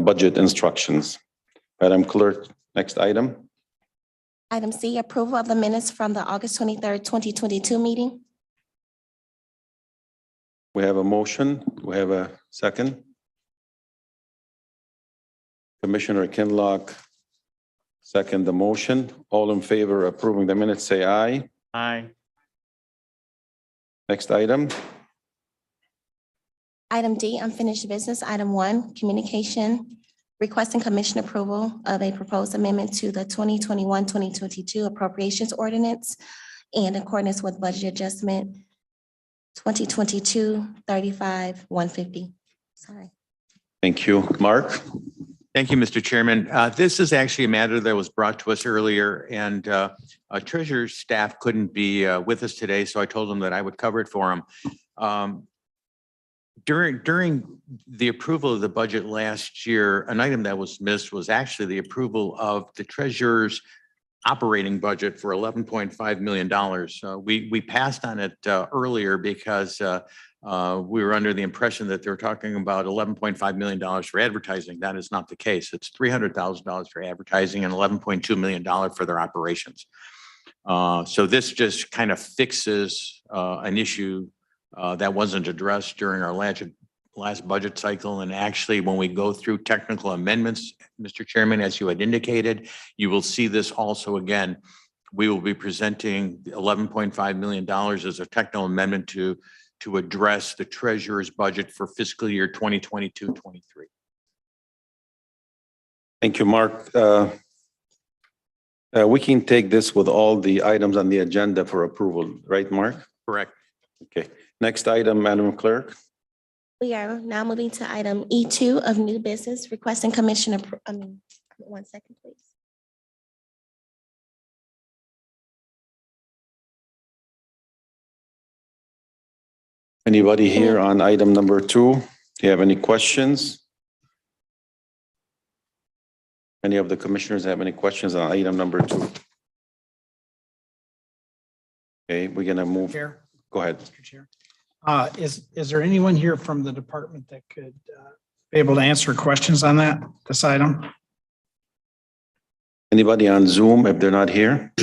budget instructions. Madam Clerk, next item. Item C, approval of the minutes from the August 23rd, 2022 meeting. We have a motion. We have a second. Commissioner Kinlock, second the motion. All in favor of approving the minutes, say aye. Aye. Next item. Item D, unfinished business. Item 1, communication, requesting commission approval of a proposed amendment to the 2021-2022 appropriations ordinance in accordance with budget adjustment 2022-35-150. Sorry. Thank you. Mark? Thank you, Mr. Chairman. This is actually a matter that was brought to us earlier, and Treasurer's staff couldn't be with us today, so I told them that I would cover it for them. During the approval of the budget last year, an item that was missed was actually the approval of the Treasurer's operating budget for $11.5 million. We passed on it earlier because we were under the impression that they were talking about $11.5 million for advertising. That is not the case. It's $300,000 for advertising and $11.2 million for their operations. So this just kind of fixes an issue that wasn't addressed during our last budget cycle. And actually, when we go through technical amendments, Mr. Chairman, as you had indicated, you will see this also again. We will be presenting $11.5 million as a technical amendment to address the Treasurer's budget for fiscal year 2022-23. Thank you, Mark. We can take this with all the items on the agenda for approval, right, Mark? Correct. Okay. Next item, Madam Clerk. We are now moving to item E2 of new business, requesting commission, one second, please. Anybody here on item number 2? Do you have any questions? Any of the commissioners have any questions on item number 2? Okay, we're gonna move. Chair. Go ahead. Mr. Chair. Is there anyone here from the department that could be able to answer questions on this item? Anybody on Zoom if they're not here?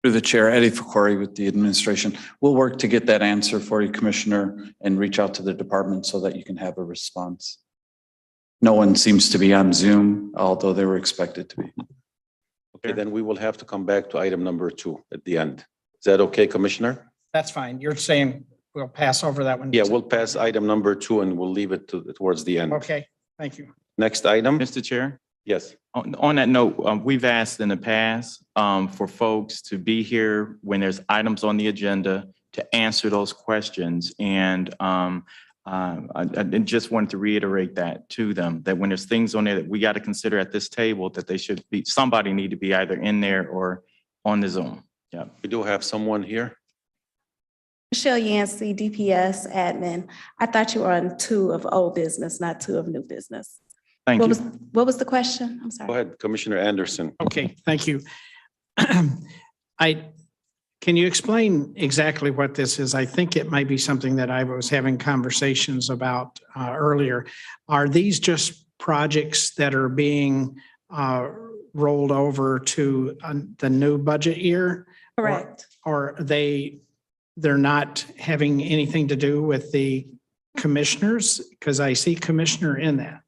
Through the chair, Eddie Fakori with the administration. We'll work to get that answer for you, Commissioner, and reach out to the department so that you can have a response. No one seems to be on Zoom, although they were expected to be. Okay, then we will have to come back to item number 2 at the end. Is that okay, Commissioner? That's fine. You're saying we'll pass over that one? Yeah, we'll pass item number 2 and we'll leave it towards the end. Okay, thank you. Next item? Mr. Chair, Yes. on that note, we've asked in the past for folks to be here when there's items on the agenda to answer those questions. And I just wanted to reiterate that to them, that when there's things on there that we got to consider at this table, that they should be, somebody need to be either in there or on the Zoom. Yeah. We do have someone here. Michelle Yancey, DPS admin. I thought you were on 2 of old business, not 2 of new business. Thank What you. was the question? I'm sorry. Go ahead, Commissioner Anderson. Okay, thank you. Can you explain exactly what this is? I think it might be something that I was having conversations about earlier. Are these just projects that are being rolled over to the new budget year? Correct. Or they're not having anything to do with the commissioners? Because I see commissioner in that.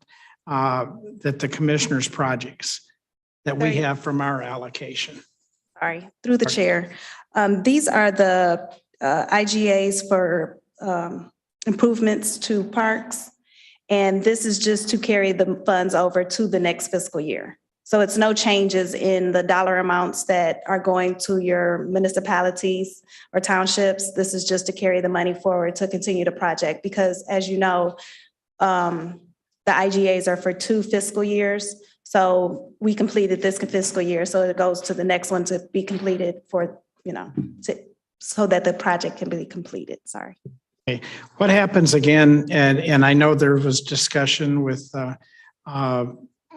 That the commissioners' projects that we have from our allocation. Sorry, through the chair. These are the IGAs for improvements to parks. And this is just to carry the funds over to the next fiscal year. So it's no changes in the dollar amounts that are going to your municipalities or townships. This is just to carry the money forward to continue the project because as you know, the IGAs are for 2 fiscal years. So we completed this fiscal year, so it goes to the next one to be completed for, so that the project can be completed, sorry. What happens again, and I know there was discussion with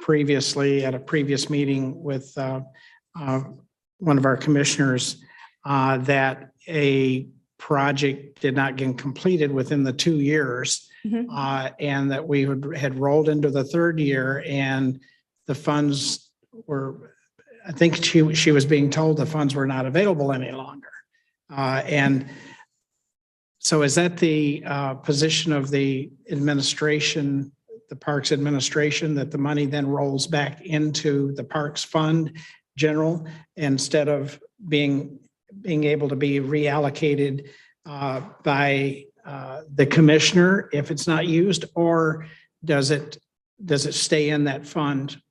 previously at a previous meeting with one of our commissioners that a project did not get completed within the 2 years and that we had rolled into the third year and the funds were, I think she was being told the funds were not available any longer. And so is that the position of the administration, the Parks Administration, that the money then rolls back into the Parks Fund General instead of being able to be reallocated by the commissioner if it's not used, or does it stay in that fund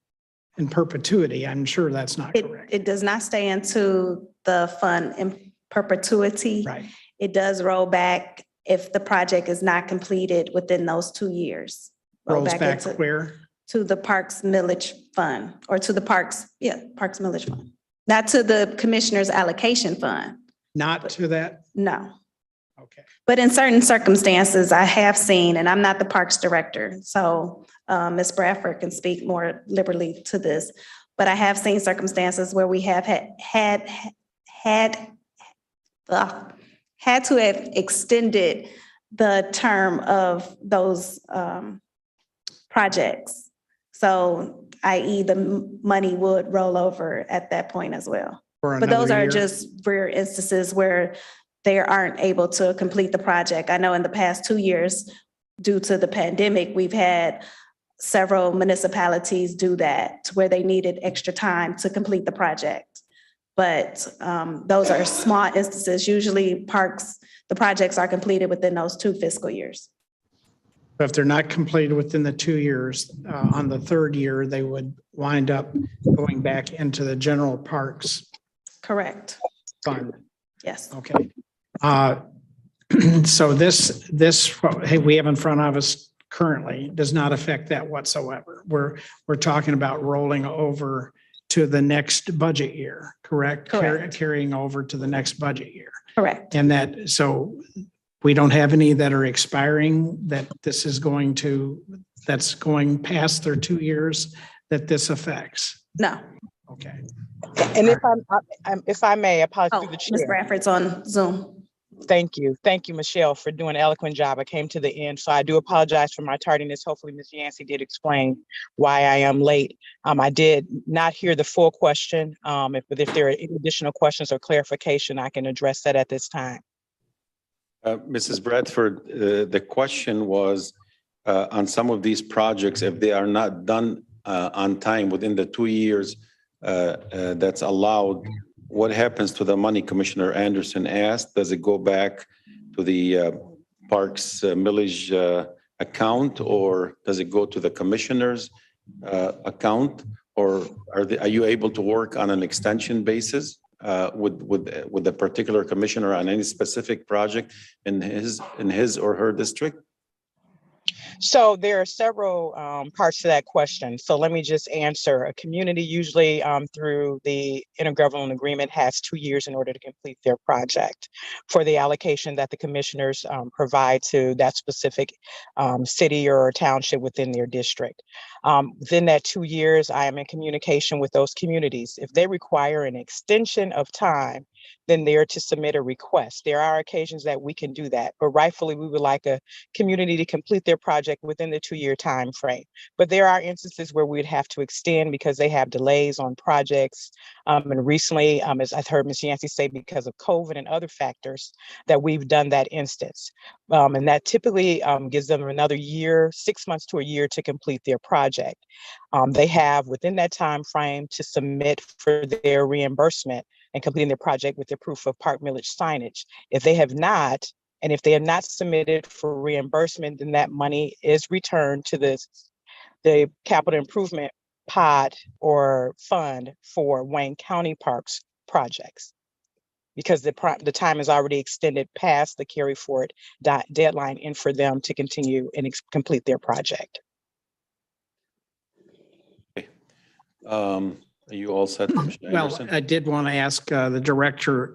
in perpetuity? I'm sure that's not correct. It does not stay into the fund in perpetuity. Right. It does roll back if the project is not completed within those 2 years. Roll Rolls back into- where? To the Parks Millage Fund, or to the Parks Millage Fund. Not to the Commissioner's Allocation Fund, Not to that? no. Okay. But in certain circumstances, I have seen, and I'm not the Parks Director, so Ms. Bradford can speak more liberally to this, but I have seen circumstances where we have had to have extended the term of those projects. So i.e. the money would roll over at that point as well. For But those another are year? just rare instances where they aren't able to complete the project. I know in the past 2 years, due to the pandemic, we've had several municipalities do that where they needed extra time to complete the project. But those are small instances. Usually the projects are completed within those 2 fiscal years. If they're not completed within the 2 years, on the third year, they would wind up going back into the general parks Correct. fund. Yes. Okay. So this, hey, we have in front of us currently does not affect that whatsoever. We're talking about rolling over to the next budget year, correct? Correct. Carrying over to the next budget year. Correct. And so we don't have any that are expiring that that's going past their 2 years that this affects. No. Okay. And if I may, apologies Oh, through the Ms. chair. Bradford's on Zoom. Thank you. Thank you, Michelle, for doing an eloquent job. I came to the end, so I do apologize for my tardiness. Hopefully, Ms. Yancey did explain why I am late. I did not hear the full question. If there are any additional questions or clarification, I can address that at this time. Mrs. Bradford, the question was on some of these projects, if they are not done on time within the 2 years that's allowed, what happens to the money Commissioner Anderson asked? Does it go back to the Parks millage account, or does it go to the commissioner's account? Or are you able to work on an extension basis with the particular commissioner on any specific project in his or her district? So there are several parts to that question. So let me just answer. A community usually through the intergovernmental agreement has 2 years in order to complete their project for the allocation that the commissioners provide to that specific city or township within their district. Within that 2 years, I am in communication with those communities. If they require an extension of time, then they are to submit a request. There are occasions that we can do that, but rightfully we would like a community to complete their project within the 2 year time frame. But there are instances where we'd have to extend because they have delays on projects. And recently, as I've heard Ms. Yancey say, because of COVID and other factors, that we've done that instance. And that typically gives them another year, 6 months to a year to complete their project. They have within that time frame to submit for their reimbursement and completing their project with their proof of park millage signage. If they have not, and if they have not submitted for reimbursement, then that money is returned to the capital improvement pot or fund for Wayne County Parks projects, because the time is already extended past the carry forward deadline and for them to continue and complete their project. Are you all set, Commissioner Well, Anderson? I did want to ask the director,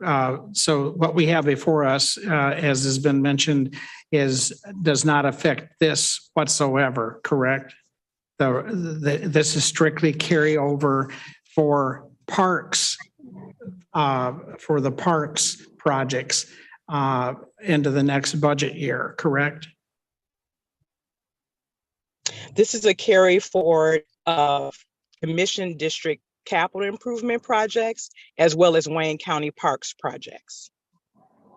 so what we have before us, as has been mentioned, does not affect this whatsoever, correct? This is strictly carryover for parks, for the parks projects into the next budget year, correct? This is a carry forward of Commission District capital improvement projects as well as Wayne County Parks projects.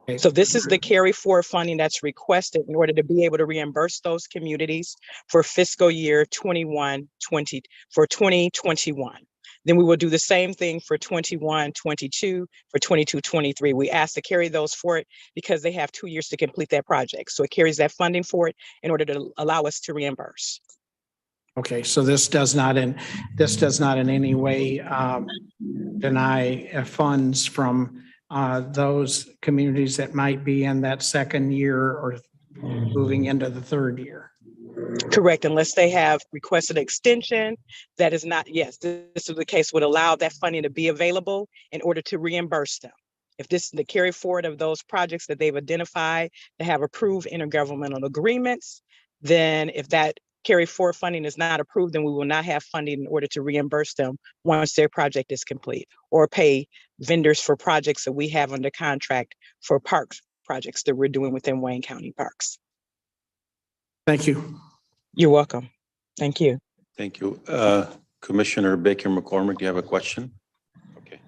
Okay. So this is the carry forward funding that's requested in order to be able to reimburse those communities for fiscal year 2021. Then we will do the same thing for 21-22, for 22-23. We ask to carry those forward because they have 2 years to complete that project. So it carries that funding forward in order to allow us to reimburse. Okay, so this does not in any way deny funds from those communities that might be in that second year or moving into the third year. Correct, unless they have requested extension, that is not, yes, this is the case, would allow that funding to be available in order to reimburse them. If this is the carry forward of those projects that they've identified to have approved intergovernmental agreements, then if that carry forward funding is not approved, then we will not have funding in order to reimburse them once their project is complete, or pay vendors for projects that we have under contract for parks projects that we're doing within Wayne County Parks. Thank you. You're welcome. Thank you. Thank you. Commissioner Baker McCormick, do you have a question? Okay.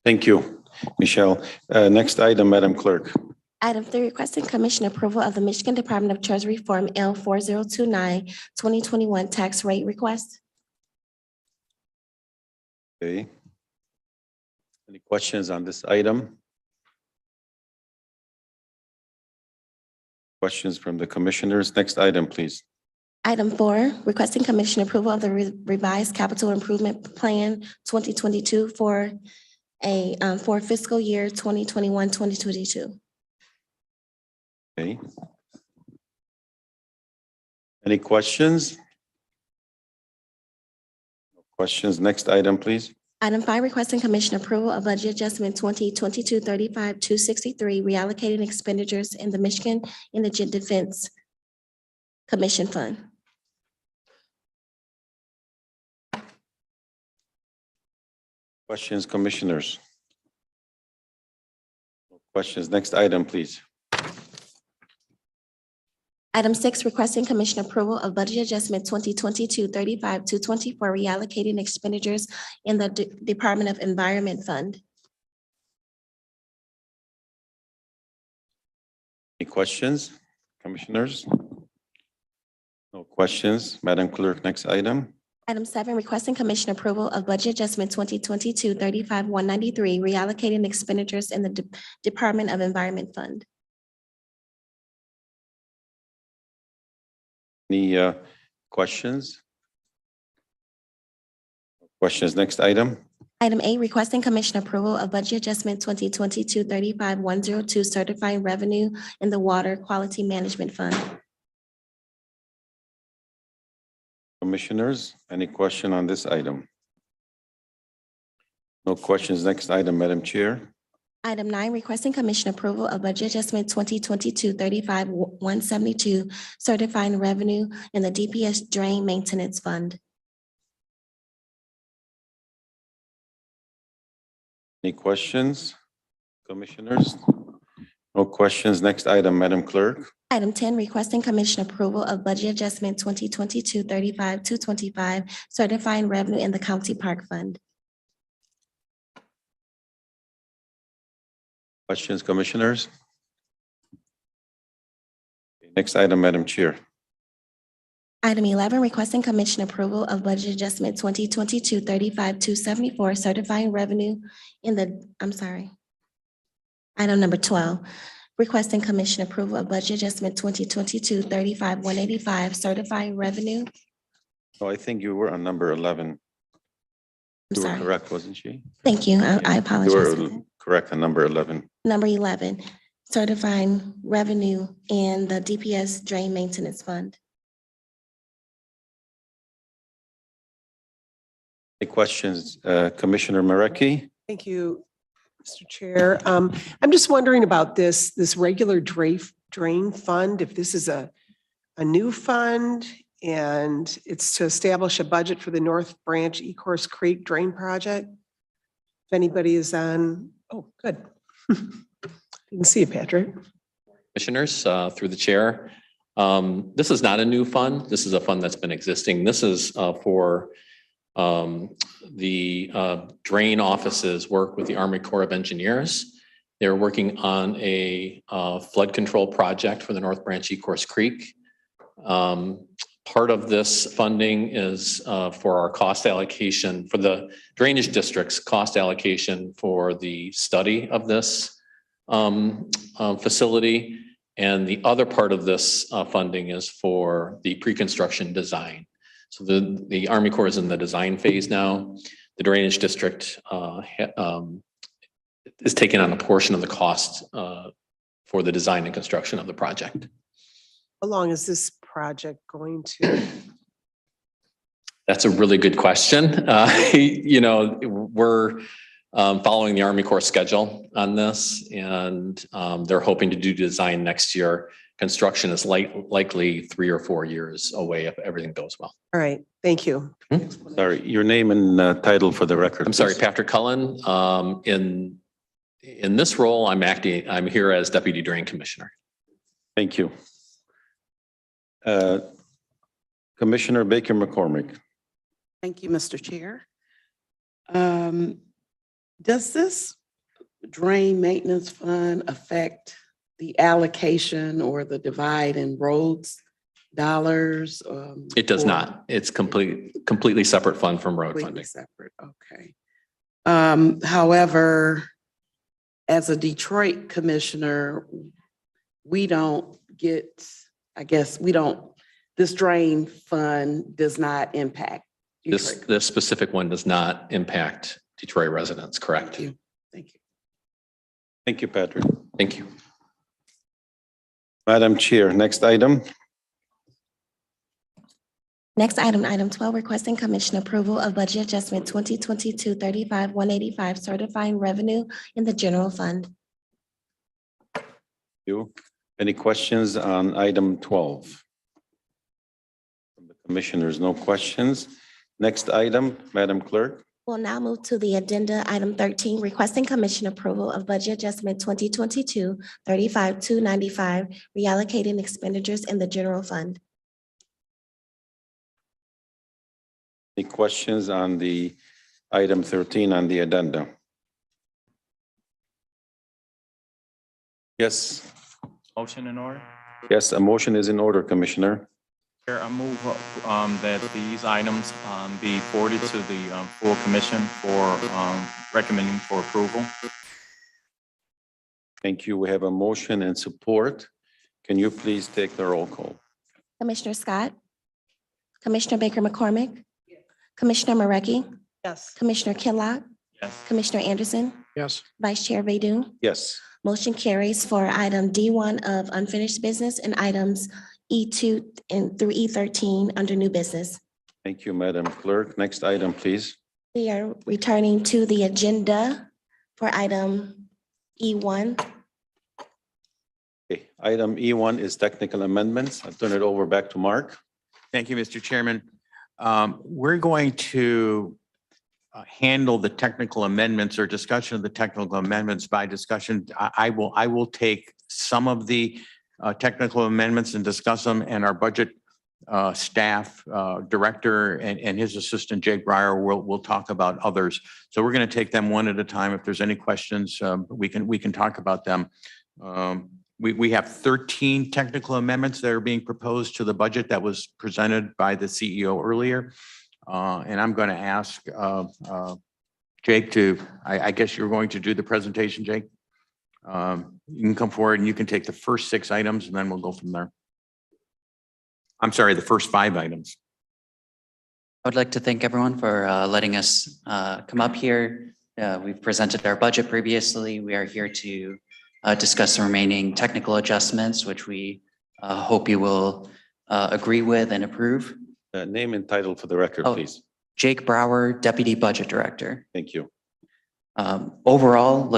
Thank you, Michelle. Next item, Madam Clerk. Item 3, requesting commission approval of the Michigan Department of Treasury Form L4029 2021 tax rate request. Okay. Any questions on this item? Questions from the commissioners? Next item, please. Item 4, requesting commission approval of the revised capital improvement plan 2022 for fiscal year 2021-2022. Okay. Any questions? No questions. Next item, please. Item 5, requesting commission approval of budget adjustment 2022-35-263, reallocating expenditures in the Michigan Indigent Defense Commission Fund. Questions, commissioners? No questions. Next item, please. Item 6, requesting commission approval of budget adjustment 2022-35-224, reallocating expenditures in the Department of Environment Fund. Any questions, commissioners? No questions. Madam Clerk, next item. Item 7, requesting commission approval of budget adjustment 2022-35-193, reallocating expenditures in the Department of Environment Fund. Any questions? Questions, next item. Item 8, requesting commission approval of budget adjustment 2022-35-102, certifying revenue in the Water Quality Management Fund. Commissioners, any question on this item? No questions. Next item, Madam Chair. Item 9, requesting commission approval of budget adjustment 2022-35-172, certifying revenue in the DPS Drain Maintenance Fund. Any questions, commissioners? No questions. Next item, Madam Clerk. Item 10, requesting commission approval of budget adjustment 2022-35-225, certifying revenue in the County Park Fund. Questions, commissioners? Next item, Madam Chair. Item 11, requesting commission approval of budget adjustment 2022-35-274, certifying revenue in the, Item number 12, requesting commission approval of budget adjustment 2022-35-185, certifying revenue. Oh, I think you were on number 11. I'm You were sorry. correct, wasn't she? Thank you. I You apologize. were correct on number 11. Number 11, certifying revenue in the DPS Drain Maintenance Fund. Any questions? Commissioner Mareki? Thank you, Mr. Chair. I'm just wondering about this regular drain fund, if this is a new fund and it's to establish a budget for the North Branch Ecorse Creek Drain Project. If anybody is on, oh, good. Didn't see you, Patrick. Commissioners, through the chair. This is not a new fund. This is a fund that's been existing. This is for the drain offices work with the Army Corps of Engineers. They're working on a flood control project for the North Branch Ecorse Creek. Part of this funding is for our cost allocation for the drainage district's cost allocation for the study of this facility. And the other part of this funding is for the pre-construction design. So the Army Corps is in the design phase now. The drainage district is taking on a portion of the cost for the design and construction of the project. How long is this project going to? That's a really good question. You know, we're following the Army Corps schedule on this, and they're hoping to do design next year. Construction is likely 3 or 4 years away if everything goes well. All right, thank you. Sorry, your name and title for the record. I'm sorry, please. Patrick Cullen. In this role, I'm here as Deputy Drain Commissioner. Thank you. Commissioner Baker McCormick. Thank you, Mr. Chair. Does this drain maintenance fund affect the allocation or the divide in roads dollars? It does or not. It's completely separate fund from road completely funding. separate? Okay. However, as a Detroit commissioner, we don't get, I guess, this drain fund does not impact Detroit. This specific one does not impact Detroit residents, correct? Thank you. Thank you. Thank you, Patrick. Thank you. Madam Chair, next item. Next item, item 12, requesting commission approval of budget adjustment 2022-35-185, certifying revenue in the general fund. You. Any questions on item 12? From the commissioners, no questions. Next item, Madam Clerk. We'll now move to the addenda, item 13, requesting commission approval of budget adjustment 2022-35-295, reallocating expenditures in the general fund. Any questions on the item 13 on the addenda? Yes, Motion in order? yes, a motion is in order, Commissioner. Chair, I move that these items be forwarded to the full commission for recommending for approval. Thank you. We have a motion and support. Can you please take the roll call? Commissioner Scott? Commissioner Baker McCormick? Commissioner Mareki? Yes. Commissioner Kinlock? Yes. Commissioner Anderson? Yes. Vice Chair Vadum? Yes. Motion carries for item D1 of unfinished business and items E2 through E13 under new business. Thank you, Madam Clerk. Next item, please. We are returning to the agenda for item E1. Okay, item E1 is technical amendments. I'll turn it over back to Mark. Thank you, Mr. Chairman. We're going to handle the technical amendments or discussion of the technical amendments by discussion. I will take some of the technical amendments and discuss them, and our budget staff director and his assistant Jake Breyer will talk about others. So we're going to take them one at a time. If there's any questions, we can talk about them. We have 13 technical amendments that are being proposed to the budget that was presented by the CEO earlier. And I'm going to ask Jake to, I guess you're going to do the presentation, Jake. You can come forward and you can take the first 6 items and then we'll go from there. I'm sorry, the first 5 items. I would like to thank everyone for letting us come up here. We've presented our budget previously. We are here to discuss the remaining technical adjustments, which we hope you will agree with and approve. Name and title for the record, Oh. please. Jake Brower, Deputy Budget Director. Thank you. Overall,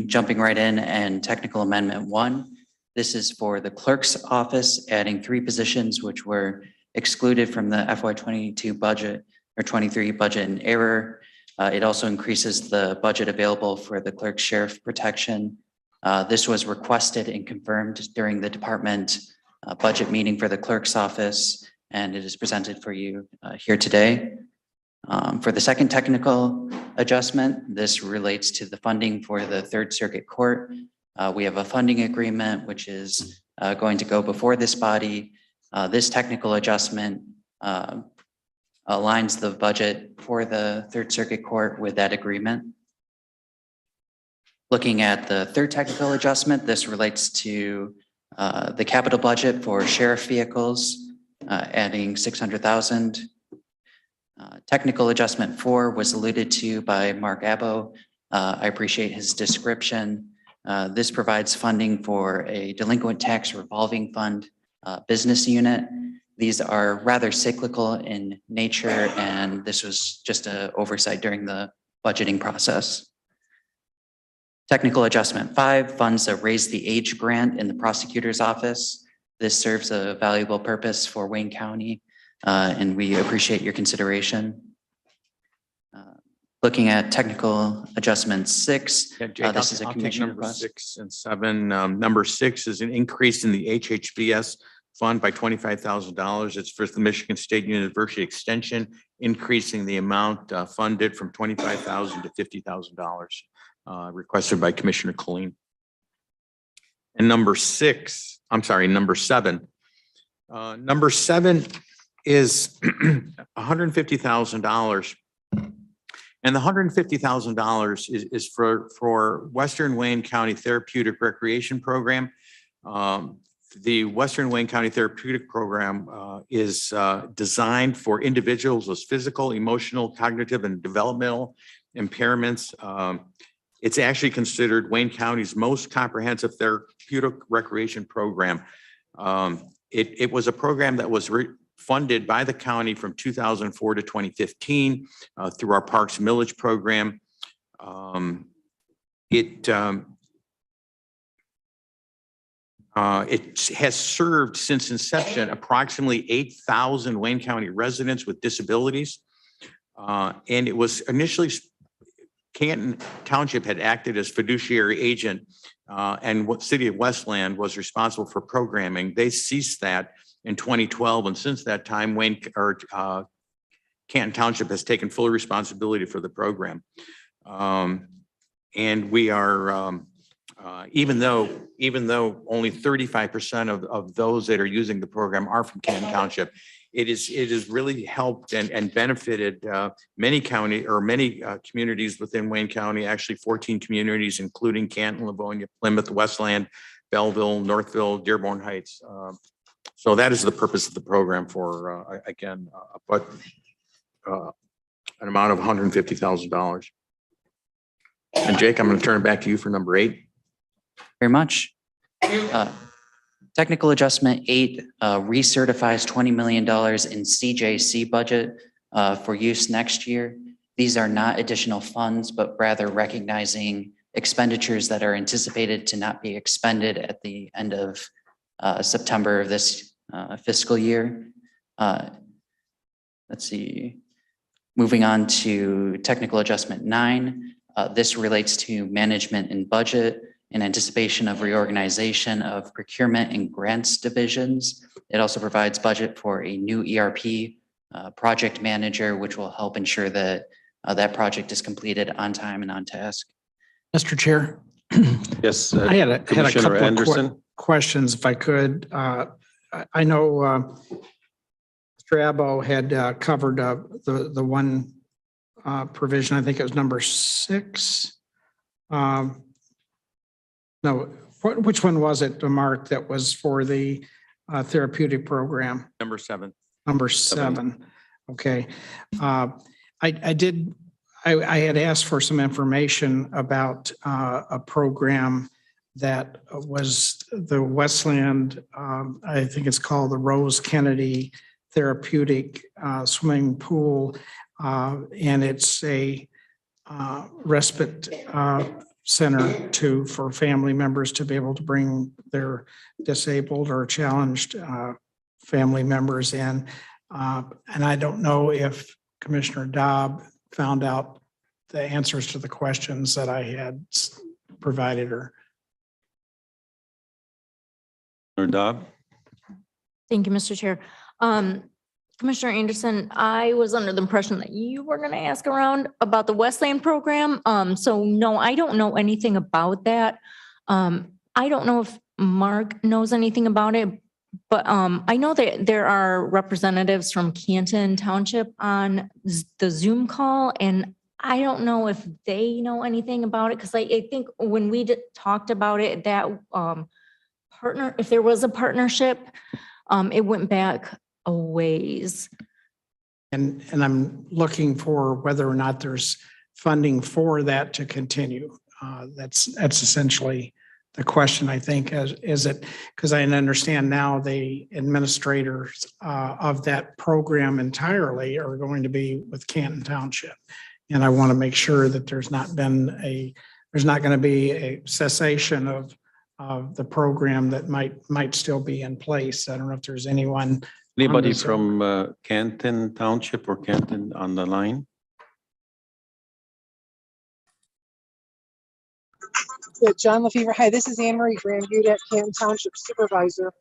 jumping right in, and technical amendment 1, this is for the clerk's office, adding 3 positions which were excluded from the FY22 budget or 23 budget in error. It also increases the budget available for the clerk sheriff protection. This was requested and confirmed during the department budget meeting for the clerk's office, and it is presented for you here today. For the second technical adjustment, this relates to the funding for the Third Circuit Court. We have a funding agreement which is going to go before this body. This technical adjustment aligns the budget for the Third Circuit Court with that agreement. Looking at the third technical adjustment, this relates to the capital budget for sheriff vehicles, adding 600,000. Technical adjustment 4 was alluded to by Mark Abbo. I appreciate his description. This provides funding for a delinquent tax revolving fund business unit. These are rather cyclical in nature, and this was just an oversight during the budgeting process. Technical adjustment 5 funds a Raise the Age grant in the prosecutor's office. This serves a valuable purpose for Wayne County, and we appreciate your consideration. Looking at technical adjustment 6, Yeah, Jake, this is a I'll take commission number request. 6 and 7. Number 6 is an increase in the HHBS fund by $25,000. It's for the Michigan State University Extension, increasing the amount funded from $25,000 to $50,000, requested by Commissioner Colleen. And number 7. Number 7 is $150,000. And the $150,000 is for Western Wayne County Therapeutic Recreation Program. The Western Wayne County Therapeutic Program is designed for individuals with physical, emotional, cognitive, and developmental impairments. It's actually considered Wayne County's most comprehensive therapeutic recreation program. It was a program that was funded by the county from 2004 to 2015 through our Parks Millage program. It has served since inception approximately 8,000 Wayne County residents with disabilities. And it was initially, Canton Township had acted as fiduciary agent, and what City of Westland was responsible for programming. They ceased that in 2012, and since that time, Canton Township has taken full responsibility for the program. And we are, even though only 35% of those that are using the program are from Canton Township, it has really helped and benefited many communities within Wayne County, actually 14 communities, including Canton, Livonia, Plymouth, Westland, Belleville, Northville, Dearborn Heights. So that is the purpose of the program for, again, but an amount of $150,000. And Jake, I'm going to turn it back to you for number 8. Very much. Technical adjustment 8 recertifies $20 million in CJC budget for use next year. These are not additional funds, but rather recognizing expenditures that are anticipated to not be expended at the end of September of this fiscal year. Let's see. Moving on to technical adjustment 9. This relates to management and budget in anticipation of reorganization of procurement and grants divisions. It also provides budget for a new ERP project manager, which will help ensure that that project is completed on time and on task. Mr. Chair. Yes. I had a Commissioner couple Anderson. of questions, if I could. I know Mr. Abbo had covered the one provision, I think it was number 6. No, which one was it, Mark, that was for the therapeutic program? Number 7. Number 7. Okay. I had asked for some information about a program that was the Westland, I think it's called the Rose Kennedy Therapeutic Swimming Pool. And it's a respite center for family members to be able to bring their disabled or challenged family members in. And I don't know if Commissioner Dobb found out the answers to the questions that I had provided her. Commissioner Dobb? Thank you, Mr. Chair. Commissioner Anderson, I was under the impression that you were going to ask around about the Westland program. So no, I don't know anything about that. I don't know if Mark knows anything about it, but I know that there are representatives from Canton Township on the Zoom call, and I don't know if they know anything about it, because I think when we talked about it, that if there was a partnership, it went back a ways. And I'm looking for whether or not there's funding for that to continue. That's essentially the question, I think, is it, because I understand now the administrators of that program entirely are going to be with Canton Township. And I want to make sure that there's not going to be a cessation of the program that might still be in place. I don't know if there's anyone. Anybody from Canton Township or Canton on the line? Yeah, John LaFever. Hi, this is Anne Marie Grandbudet, Canton Township Supervisor.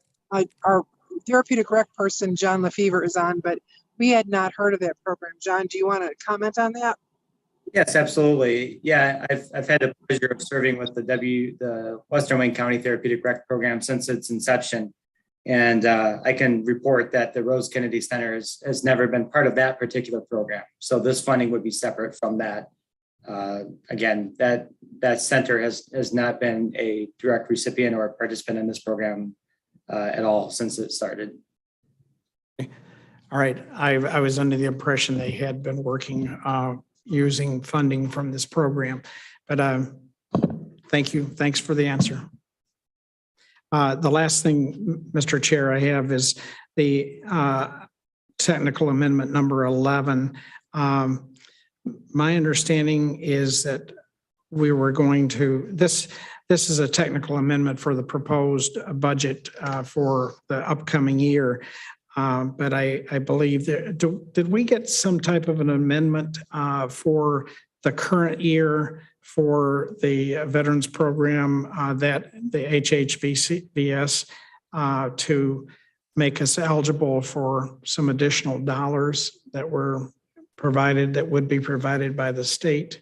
Our therapeutic rec person, John LaFever, is on, but we had not heard of that program. John, do you want to comment on that? Yes, absolutely. Yeah, I've had the pleasure of serving with the Western Wayne County Therapeutic Rec Program since its inception. And I can report that the Rose Kennedy Center has never been part of that particular program. So this funding would be separate from that. Again, that center has not been a direct recipient or a participant in this program at all since it started. All right. I was under the impression they had been working using funding from this program, but thank you. Thanks for the answer. The last thing, Mr. Chair, I have is the technical amendment number 11. My understanding is that we were going to, this is a technical amendment for the proposed budget for the upcoming year. But I believe that, did we get some type of an amendment for the current year for the veterans program that the HHVS to make us eligible for some additional dollars that were provided, that would be provided by the state?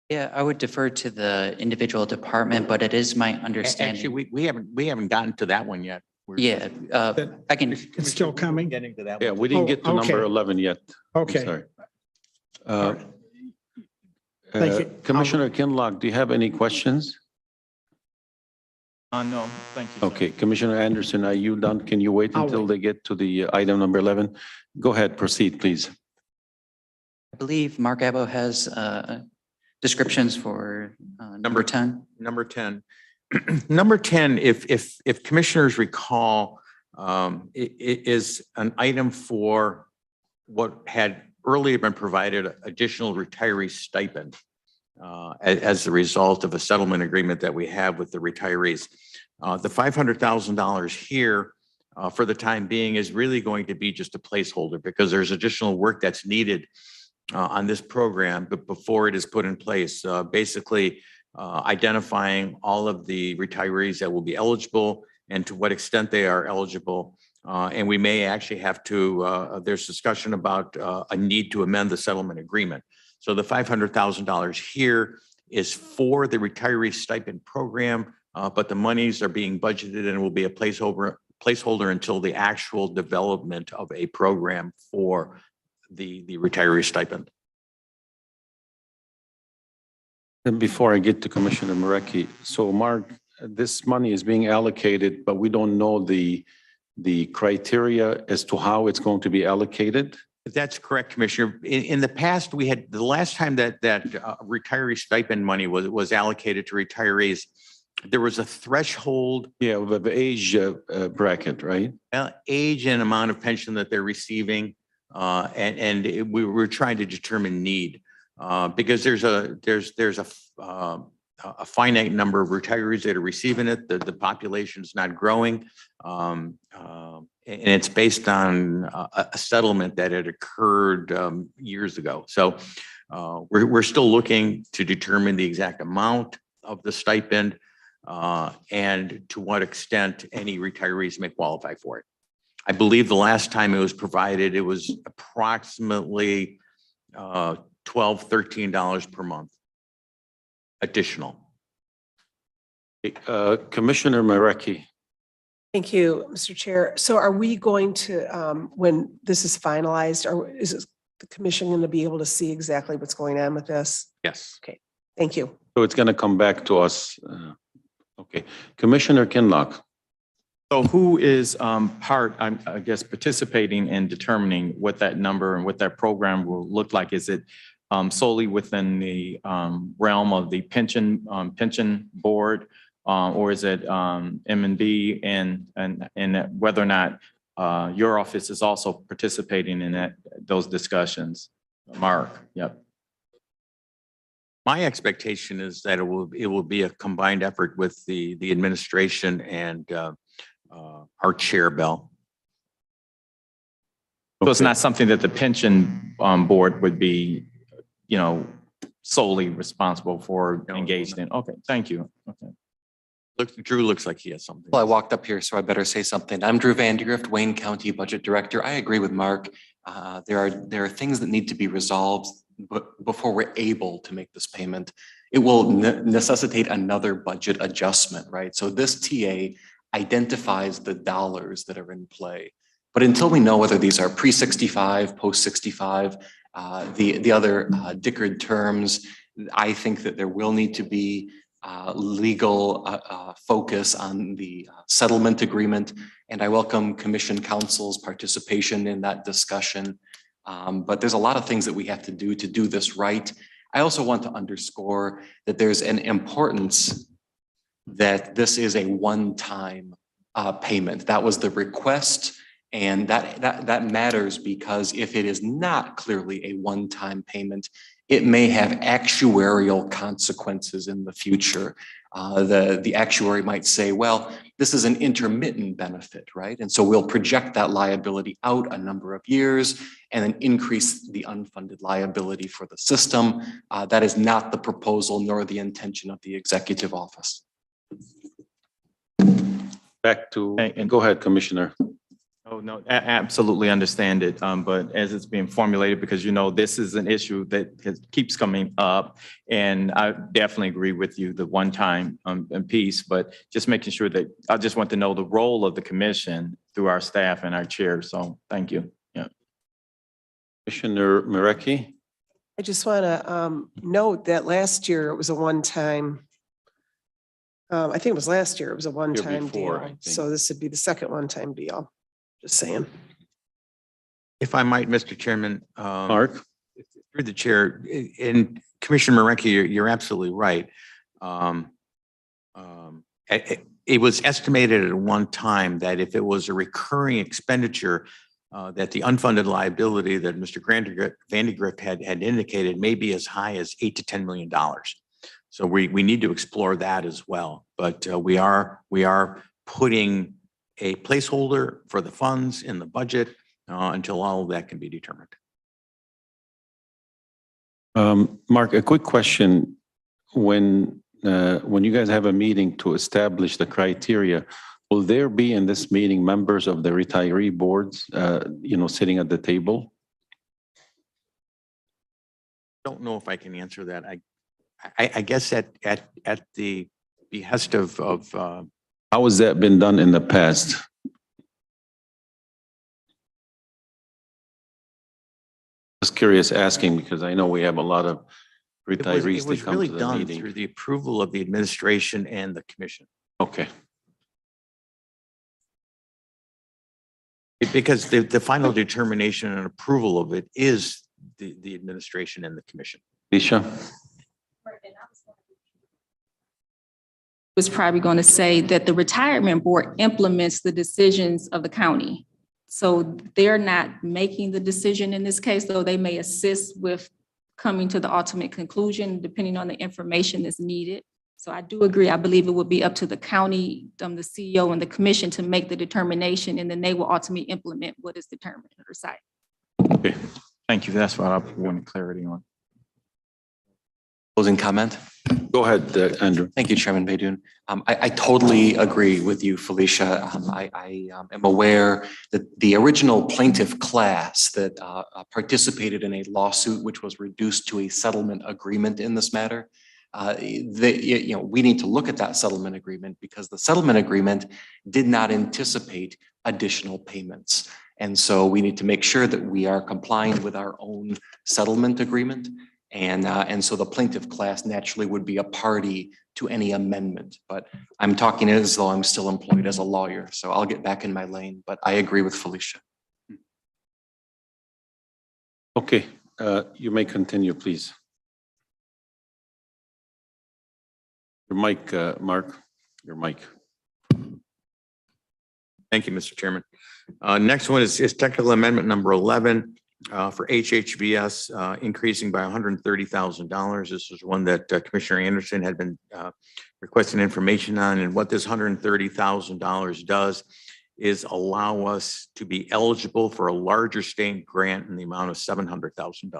Yeah, I would defer to the individual department, but it is my understanding. Actually, we haven't gotten to that one yet. Yeah, I can. It's still coming? Getting to that. Yeah, one. we didn't get to okay. number 11 yet. I'm Okay. sorry. Thank you. Commissioner Kinlock, do you have any questions? No, thank you. Sir. Okay, Commissioner Anderson, are you done? Can you wait I'll until wait. they get to the item number 11? Go ahead, proceed, please. I believe Mark Abbo has descriptions for number 10. Number 10. Number 10, if commissioners recall, it is an item for what had earlier been provided additional retiree stipend as a result of a settlement agreement that we have with the retirees. The $500,000 here for the time being is really going to be just a placeholder because there's additional work that's needed on this program, but before it is put in place, basically identifying all of the retirees that will be eligible and to what extent they are eligible. And we may actually have to, there's discussion about a need to amend the settlement agreement. So the $500,000 here is for the retiree stipend program, but the monies are being budgeted and will be a placeholder until the actual development of a program for the retiree stipend. And before I get to Commissioner Marecki, so Mark, this money is being allocated, but we don't know the criteria as to how it's going to be allocated? That's correct, Commissioner. In the past, we had, the last time that retiree stipend money was allocated to retirees, there was a threshold. Yeah, of age bracket, right? Age and amount of pension that they're receiving. We're trying to determine need. Because there's a finite number of retirees that are receiving it. The population is not growing. And it's based on a settlement that had occurred years ago. So we're still looking to determine the exact amount of the stipend and to what extent any retirees may qualify for it. I believe the last time it was provided, it was approximately $12, $13 per month additional. Commissioner Marecki. Thank you, Mr. Chair. So are we going to, when this is finalized, or is the commission going to be able to see exactly what's going on with this? Yes. Okay, thank you. So it's going to come back to us. Okay, Commissioner Kinlock. So who is I guess, participating in determining what that number and what that program will look like? Is it solely within the realm of the pension board? Or is it M&B and whether or not your office is also participating in those discussions? Mark, yep. My expectation is that it will be a combined effort with the administration and our chair, Bell. So it's not something that the pension board would be, solely responsible for engaged in. Okay, thank you. Okay. Drew looks like he has something. Well, I walked up here, so I better say something. I'm Drew Vandergrift, Wayne County Budget Director. I agree with Mark. There are things that need to be resolved before we're able to make this payment. It will necessitate another budget adjustment, right? So this TA identifies the dollars that are in play. But until we know whether these are pre-65, post-65, the other Dickard terms, I think that there will need to be legal focus on the settlement agreement. And I welcome Commission Council's participation in that discussion. But there's a lot of things that we have to do this right. I also want to underscore that there's an importance that this is a one-time payment. That was the request. And that matters because if it is not clearly a one-time payment, it may have actuarial consequences in the future. The actuary might say, well, this is an intermittent benefit, right? And so we'll project that liability out a number of years and then increase the unfunded liability for the system. That is not the proposal nor the intention of the executive office. Back to, go ahead, Commissioner. Oh, no, absolutely understand it. But as it's being formulated, because, this is an issue that keeps coming up. And I definitely agree with you, the one-time piece, but just making sure that I just want to know the role of the commission through our staff and our chair. So thank you. Yeah. Commissioner Marecki. I just want to note that last year it was a one-time, I think it was last year, it was a one-time before, deal. So this would be the second one-time deal. Just saying. If I might, Mr. Chairman. Mark. Through the chair, and Commissioner Marecki, you're absolutely right. It was estimated at one time that if it was a recurring expenditure, that the unfunded liability that Mr. Vandergrift had indicated may be as high as $8 to $10 million. So we need to explore that as well. But we are putting a placeholder for the funds in the budget until all of that can be determined. Mark, a quick question. When you guys have a meeting to establish the criteria, will there be in this meeting members of the retiree boards, sitting at the table? Don't know if I can answer that. I guess at the behest of how has that been done in the past? Just curious asking because I know we have a lot of retirees it was that come really to the done meeting. through the approval of the administration and the commission. Okay. Because the final determination and approval of it is the administration and the commission. Alicia? Was probably going to say that the retirement board implements the decisions of the county. So they're not making the decision in this case, though they may assist with coming to the ultimate conclusion, depending on the information that's needed. So I do agree. I believe it would be up to the county, the CEO and the commission to make the determination, and then they will ultimately implement what is determined or decided. Okay, thank you. That's what I wanted clarity on. Closing comment? Go ahead, Andrew. Thank you, Chairman Baydoun. I totally agree with you, Felicia. I am aware that the original plaintiff class that participated in a lawsuit which was reduced to a settlement agreement in this matter, we need to look at that settlement agreement because the settlement agreement did not anticipate additional payments. And so we need to make sure that we are complying with our own settlement agreement. And so the plaintiff class naturally would be a party to any amendment, but I'm talking as though I'm still employed as a lawyer. So I'll get back in my lane, but I agree with Felicia. Okay, you may continue, please. Your mic, Mark, your mic. Thank you, Mr. Chairman. Next one is technical amendment number 11 for HHVS, increasing by $130,000. This is one that Commissioner Anderson had been requesting information on, and what this $130,000 does is allow us to be eligible for a larger state grant in the amount of $700,000.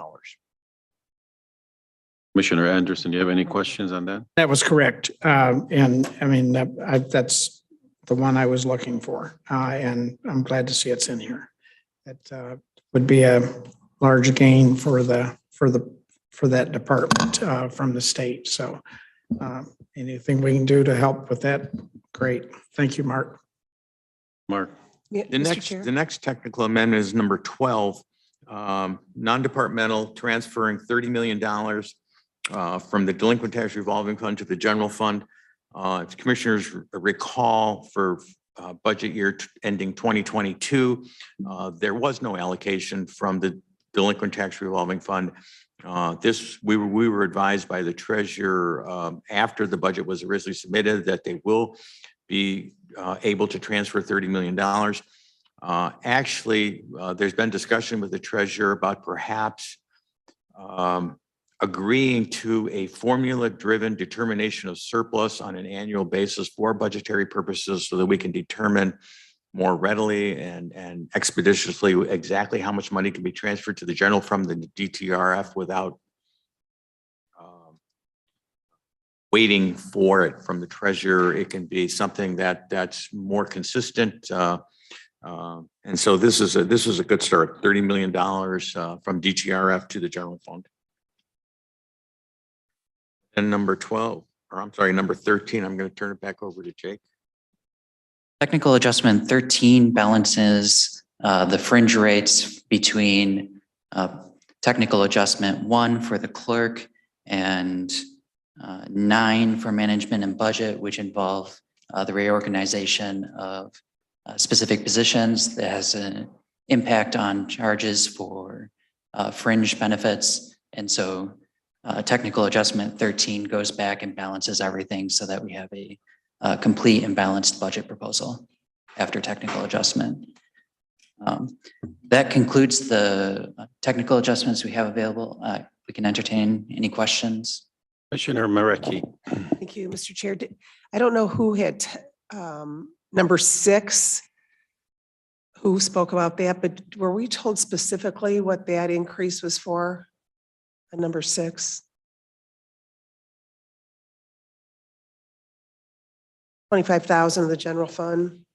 Commissioner Anderson, do you have any questions on that? That was correct. And I mean, that's the one I was looking for. And I'm glad to see it's in here. That would be a large gain for that department from the state. So anything we can do to help with that, great. Thank you, Mark. Mark. Yeah, The Mr. next technical amendment is number 12, non-departmental, transferring $30 million from the delinquent tax revolving fund to the general fund. If commissioners recall, for budget year ending 2022, there was no allocation from the delinquent tax revolving fund. We were advised by the treasurer after the budget was originally submitted that they will be able to transfer $30 million. Actually, there's been discussion with the treasurer about perhaps agreeing to a formula-driven determination of surplus on an annual basis for budgetary purposes so that we can determine more readily and expeditiously exactly how much money can be transferred to the general from the DTRF without waiting for it from the treasurer. It can be something that's more consistent. And so this is a good start, $30 million from DTRF to the general fund. And number 12, or I'm sorry, number 13, I'm going to turn it back over to Jake. Technical adjustment 13 balances the fringe rates between technical adjustment 1 for the clerk and 9 for management and budget, which involve the reorganization of specific positions that has an impact on charges for fringe benefits. And so technical adjustment 13 goes back and balances everything so that we have a complete and balanced budget proposal after technical adjustment. That concludes the technical adjustments we have available. We can entertain any questions. Commissioner Marecki. Thank you, Mr. Chair. I don't know who had number 6, who spoke about that, but were we told specifically what that increase was for? Number 6. 25,000 of the general fund.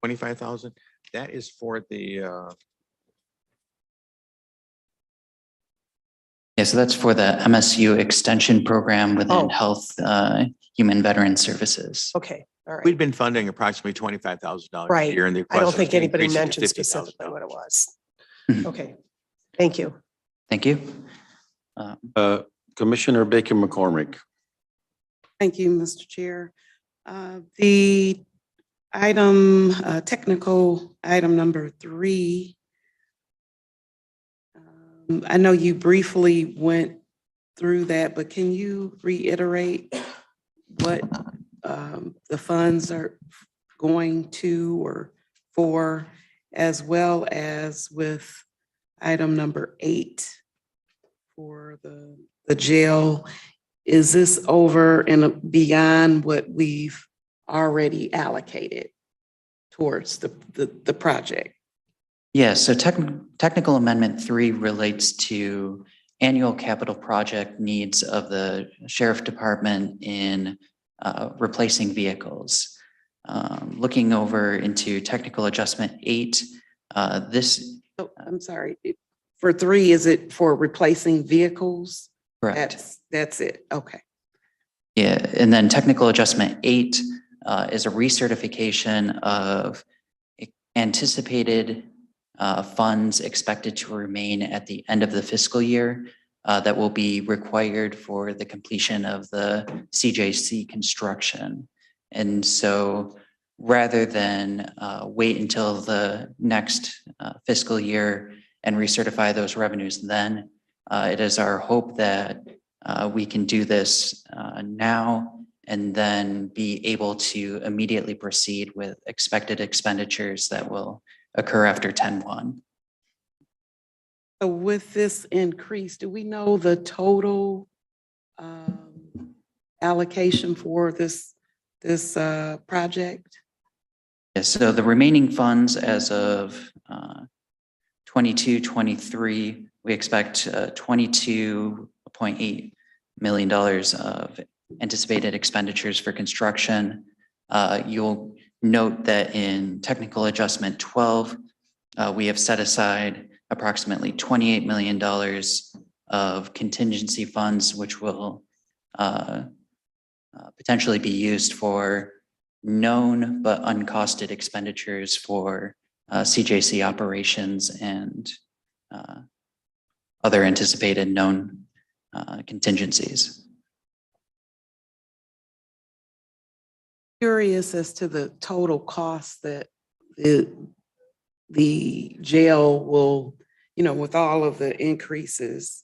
25,000. That is for the Yeah, so that's for the MSU extension program within Health, Human Veteran Services. Okay, all right. we've been funding approximately $25,000 a Right. year, and the I don't request was think to anybody increase it to mentioned $50,000. specifically what it was. Mhm. Okay, thank you. Thank you. Commissioner Baker McCormick. Thank you, Mr. Chair. The item, technical item number 3. I know you briefly went through that, but can you reiterate what the funds are going to or for? as well as with item number 8 for the jail. Is this over and beyond what we've already allocated towards the project? Yeah, so technical amendment 3 relates to annual capital project needs of the sheriff department in replacing vehicles. Looking over into technical adjustment 8, this. Oh, I'm sorry. For 3, is it for replacing vehicles? Correct. That's it. Okay. Yeah, and then technical adjustment 8 is a recertification of anticipated funds expected to remain at the end of the fiscal year that will be required for the completion of the CJC construction. And so rather than wait until the next fiscal year and recertify those revenues then, it is our hope that we can do this now and then be able to immediately proceed with expected expenditures that will occur after 10/1. So with this increase, do we know the total allocation for this project? Yes, so the remaining funds as of 22-23, we expect $22.8 million of anticipated expenditures for construction. You'll note that in technical adjustment 12, we have set aside approximately $28 million of contingency funds, which will potentially be used for known but uncosted expenditures for CJC operations and other anticipated known contingencies. Curious as to the total cost that the jail will, with all of the increases,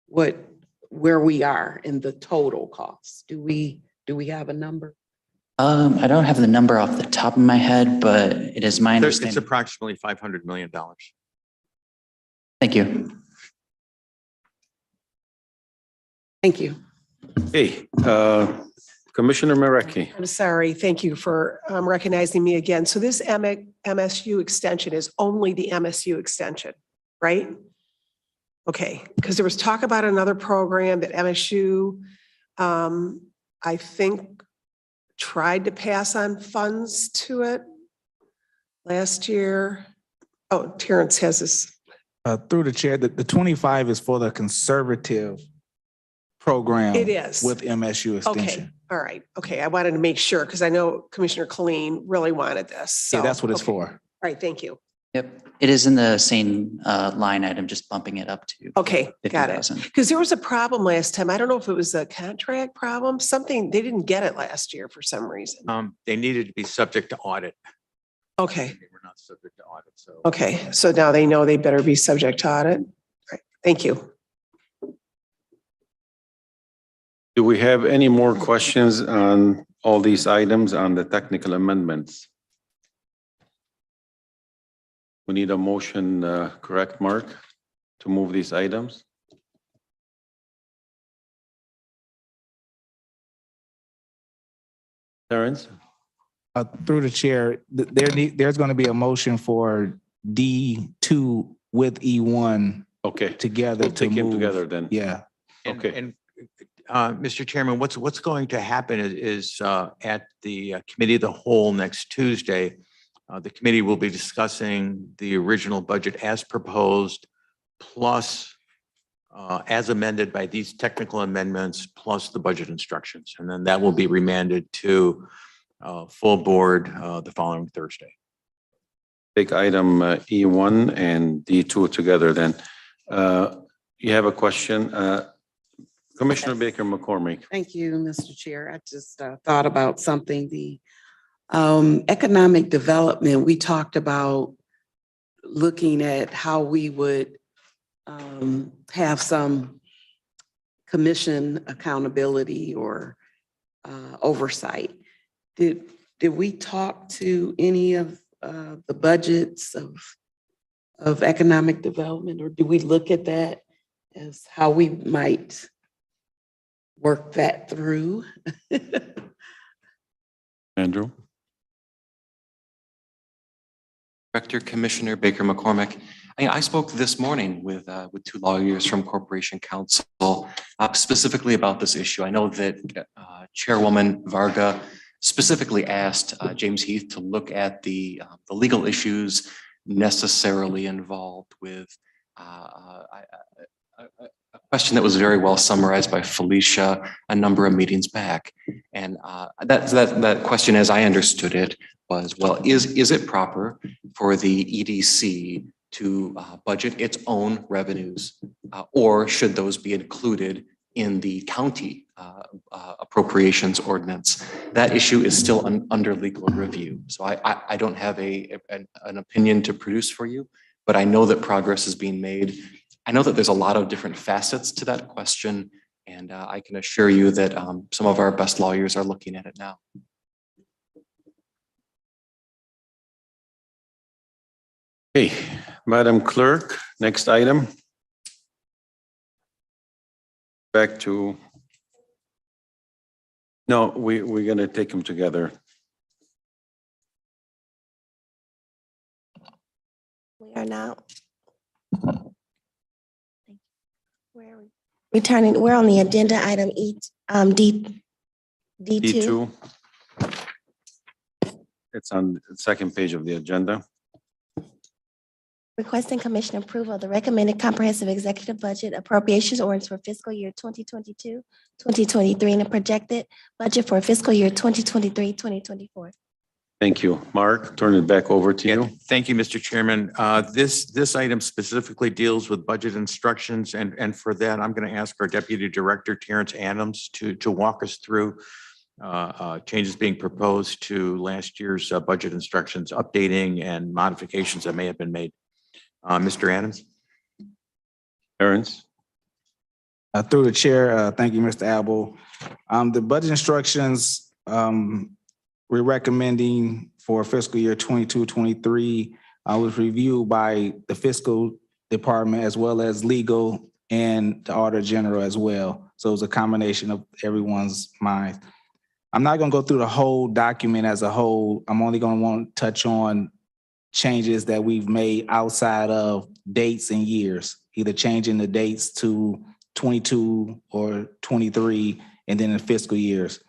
where we are in the total cost. Do we have a number? I don't have the number off the top of my head, but it is my It's understanding. approximately $500 million. Thank you. Thank you. Hey, Commissioner Marecki. I'm sorry. Thank you for recognizing me again. So this MSU extension is only the MSU extension, right? Okay, because there was talk about another program that MSU, I think, tried to pass on funds to it last year. Oh, Terrence has this. Through the chair, the 25 is for the conservative program. It is. With MSU extension. Okay, all right. Okay, I wanted to make sure because I know Commissioner Colleen really wanted this. So, Yeah, that's what it's okay. for. All right, thank you. Yep, it is in the same line item, just bumping it up to. Okay, got it. 50,000. Because there was a problem last time. I don't know if it was a contract problem, something, they didn't get it last year for some reason. They needed to be subject to audit. Okay, They were not subject to audit, so. okay. So now they know they better be subject to audit. Right, thank you. Do we have any more questions on all these items on the technical amendments? We need a motion, correct, Mark, to move these items? Terrence? Through the chair, there's going to be a motion for D2 with E1 Okay, together we'll to take them move. together then. Yeah. Okay. And Mr. Chairman, what's going to happen is at the committee of the whole next Tuesday, the committee will be discussing the original budget as proposed, plus as amended by these technical amendments, plus the budget instructions. And then that will be remanded to full board the following Thursday. Take item E1 and D2 together then. You have a question? Commissioner Baker McCormick. Thank you, Mr. Chair. I just thought about something. The economic development, we talked about looking at how we would have some commission accountability or oversight. Did we talk to any of the budgets of economic development, or do we look at that as how we might work that through? Andrew? Director Commissioner Baker McCormick. I spoke this morning with two lawyers from Corporation Counsel specifically about this issue. I know that Chairwoman Varga specifically asked James Heath to look at the legal issues necessarily involved with a question that was very well summarized by Felicia a number of meetings back. And that question, as I understood it, was, well, is it proper for the EDC to budget its own revenues, or should those be included in the county appropriations ordinance? That issue is still under legal review. So I don't have an opinion to produce for you, but I know that progress is being made. I know that there's a lot of different facets to that question, and I can assure you that some of our best lawyers are looking at it now. Okay, Madam Clerk, next item. Back to, no, we're going to take them together. We are now. Where are we? Returning, we're on the agenda item D2. D2. It's on the second page of the agenda. Requesting commission approval of the recommended comprehensive executive budget appropriations ordinance for fiscal year 2022, 2023, and a projected budget for fiscal year 2023, 2024. Thank you. Mark, turn it back over to you. Thank you, Mr. Chairman. This item specifically deals with budget instructions, and for that, I'm going to ask our Deputy Director, Terrence Adams, to walk us through changes being proposed to last year's budget instructions, updating and modifications that may have been made. Mr. Adams. Terrence. Through the chair, thank you, Mr. Abel. The budget instructions we're recommending for fiscal year 22-23 was reviewed by the fiscal department as well as legal and the auditor general as well. So it's a combination of everyone's mind. I'm not going to go through the whole document as a whole. I'm only going to want to touch on changes that we've made outside of dates and years, either changing the dates to 22 or 23 and then the fiscal years.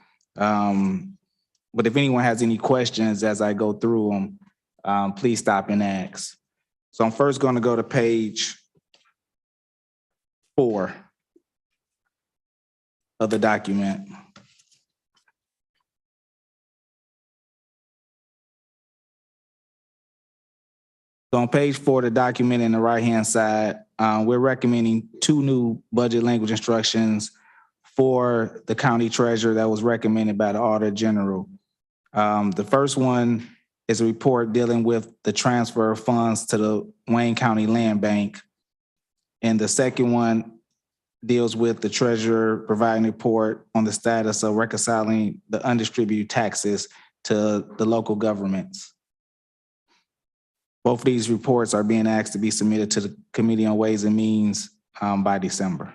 But if anyone has any questions as I go through them, please stop and ask. So I'm first going to go to page 4 of the document. So on page 4 of the document in the right-hand side, we're recommending 2 new budget language instructions for the county treasurer that was recommended by the auditor general. The first one is a report dealing with the transfer of funds to the Wayne County Land Bank. And the second one deals with the treasurer providing a report on the status of reconciling the undistributed taxes to the local governments. Both of these reports are being asked to be submitted to the Committee on Ways and Means by December.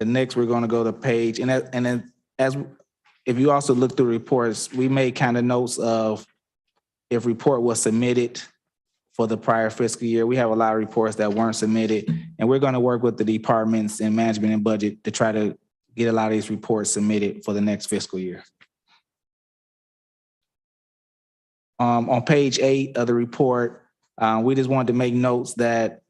And next, we're going to go to page, and then as if you also look through reports, we made kind of notes of if report was submitted for the prior fiscal year. We have a lot of reports that weren't submitted, and we're going to work with the departments in management and budget to try to get a lot of these reports submitted for the next fiscal year. On page 8 of the report, we just wanted to make notes that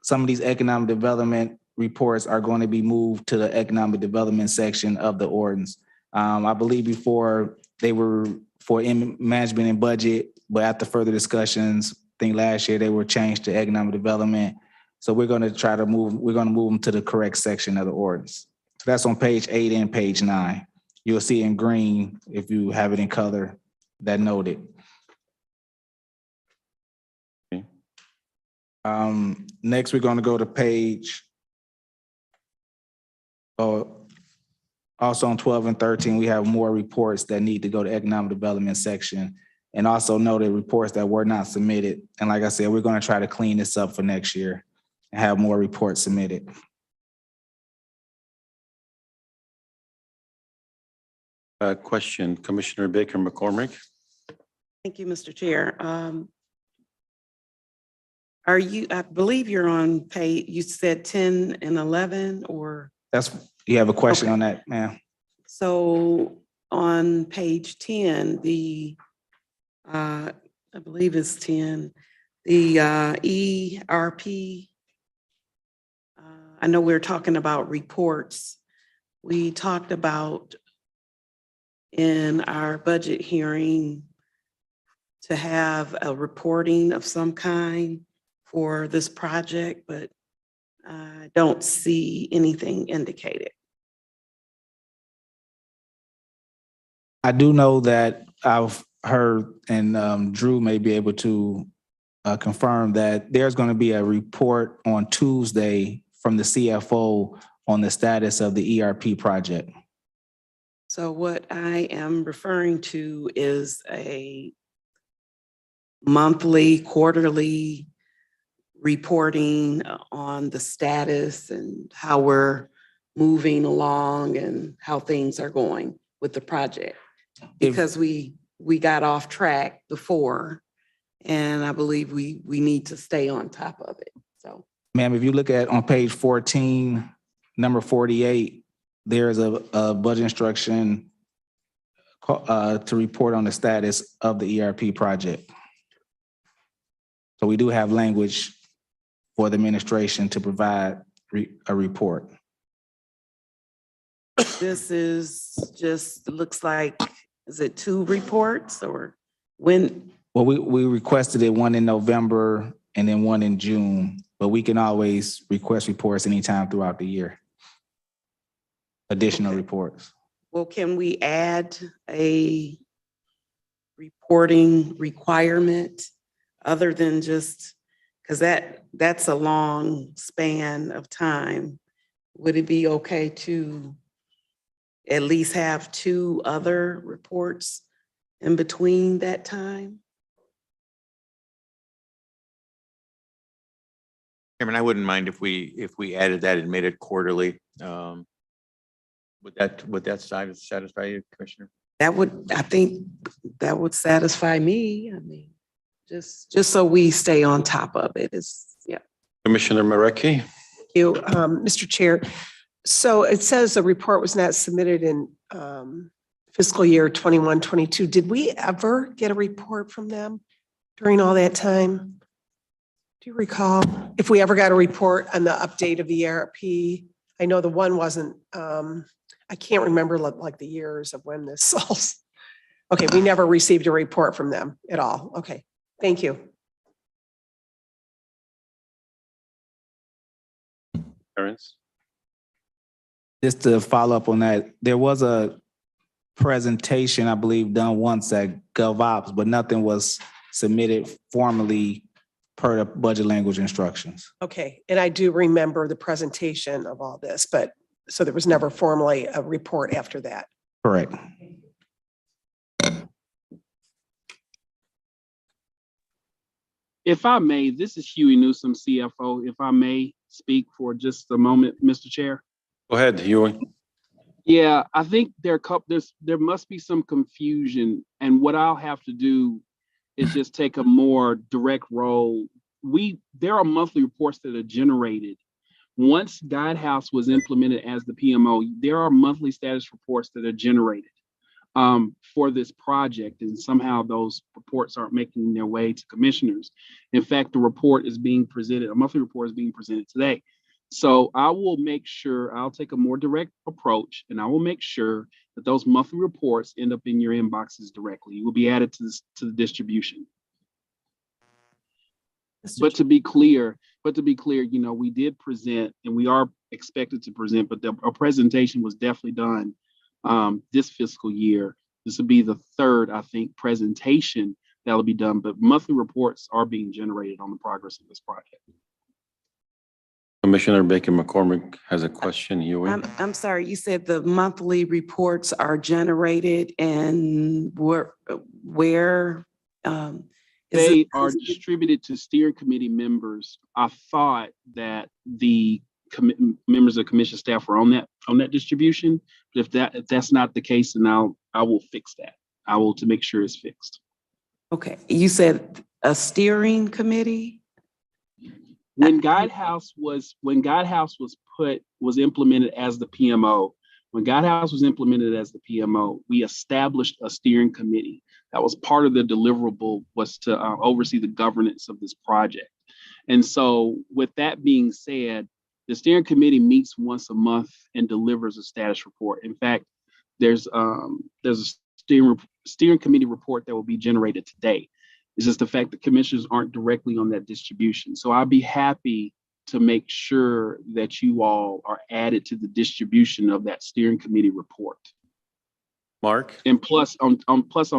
some of these economic development reports are going to be moved to the economic development section of the ordinance. I believe before they were for management and budget, but after further discussions, I think last year they were changed to economic development. So we're going to try to move them to the correct section of the ordinance. So that's on page 8 and page 9. You'll see in green, if you have it in color, that noted. Okay. Next, we're going to go to page Also on 12 and 13, we have more reports that need to go to economic development section. And also noted reports that were not submitted. And like I said, we're going to try to clean this up for next year and have more reports submitted. Question, Commissioner Baker McCormick. Thank you, Mr. Chair. Are you, I believe you're on page, you said 10 and 11 or? You have a question Okay. on that, ma'am? So on page 10, I believe it's 10, the ERP, I know we're talking about reports. We talked about in our budget hearing to have a reporting of some kind for this project, but I don't see anything indicated. I do know that I've heard, and Drew may be able to confirm that there's going to be a report on Tuesday from the CFO on the status of the ERP project. So what I am referring to is a monthly, quarterly reporting on the status and how we're moving along and how things are going with the project. Because we got off track before, and I believe we need to stay on top of it, so. Ma'am, if you look at on page 14, number 48, there's a budget instruction to report on the status of the ERP project. So we do have language for the administration to provide a report. This is just, looks like, is it 2 reports or when? Well, we requested it one in November and then one in June, but we can always request reports anytime throughout the year. Additional reports. Well, can we add a reporting requirement other than just, because that's a long span of time. Would it be okay to at least have 2 other reports in between that time? Chairman, I wouldn't mind if we added that and made it quarterly. Would that satisfy you, Commissioner? That would, I think that would satisfy me. I mean, just so we stay on top of it is, yeah. Commissioner Marecki. Thank you, Mr. Chair. So it says the report was not submitted in fiscal year 21-22. Did we ever get a report from them during all that time? Do you recall if we ever got a report on the update of ERP? I know the one wasn't, I can't remember like the years of when this all. Okay, we never received a report from them at all. Okay, thank you. Terrence. Just to follow up on that, there was a presentation, I believe, done once at GovOps, but nothing was submitted formally per the budget language instructions. Okay, and I do remember the presentation of all this, but so there was never formally a report after that. Correct. If I may, this is Huey Newsome, CFO. If I may speak for just a moment, Mr. Chair. Go ahead, Huey. Yeah, I think there must be some confusion, and what I'll have to do is just take a more direct role. There are monthly reports that are generated. Once Guidehouse was implemented as the PMO, there are monthly status reports that are generated for this project, and somehow those reports aren't making their way to commissioners. In fact, the report is being presented, a monthly report is being presented today. So I will make sure, I'll take a more direct approach, and I will make sure that those monthly reports end up in your inboxes directly. It will be added to the distribution. But to be clear, you know, we did present, and we are expected to present, but our presentation was definitely done this fiscal year. This will be the 3rd, I think, presentation that'll be done, but monthly reports are being generated on the progress of this project. Commissioner Baker McCormick has a question. Huey. I'm sorry, you said the monthly reports are generated and where, is They it? are distributed to steering committee members. I thought that the members of commission staff were on that distribution. But if that's not the case, then I will fix that. I will to make sure it's fixed. Okay, you said a steering committee? When Guidehouse was implemented as the PMO, when Guidehouse was implemented as the PMO, we established a steering committee. That was part of the deliverable, was to oversee the governance of this project. And so with that being said, the steering committee meets once a month and delivers a status report. In fact, there's a steering committee report that will be generated today. It's just the fact that commissioners aren't directly on that distribution. So I'll be happy to make sure that you all are added to the distribution of that steering committee report. Mark? And plus on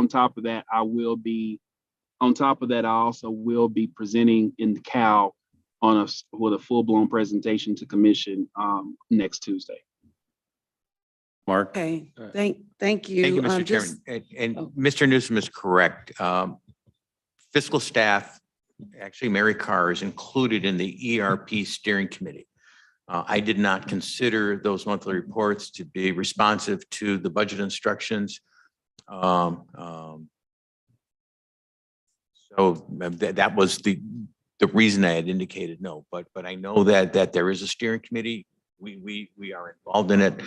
top of that, I also will be presenting in the CAL with a full-blown presentation to commission next Tuesday. Mark? Okay, thank you. Thank you, Mr. Chairman. And Mr. Newsom is correct. Fiscal staff, actually Mary Carr, is included in the ERP steering committee. I did not consider those monthly reports to be responsive to the budget instructions. So that was the reason I had indicated no, but I know that there is a steering committee. We are involved in it.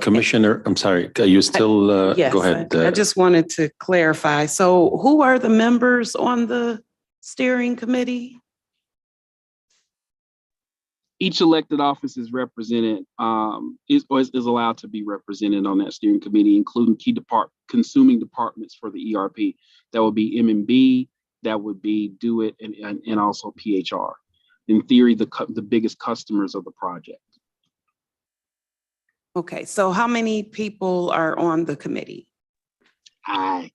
Commissioner, I'm sorry, are you still, Yes, go ahead. I just wanted to clarify. So who are the members on the steering committee? Each elected office is represented, is allowed to be represented on that steering committee, including consuming departments for the ERP. That would be M&B, that would be DO-IT, and also PHR. In theory, the biggest customers of the project. Okay, so how many people are on the committee? I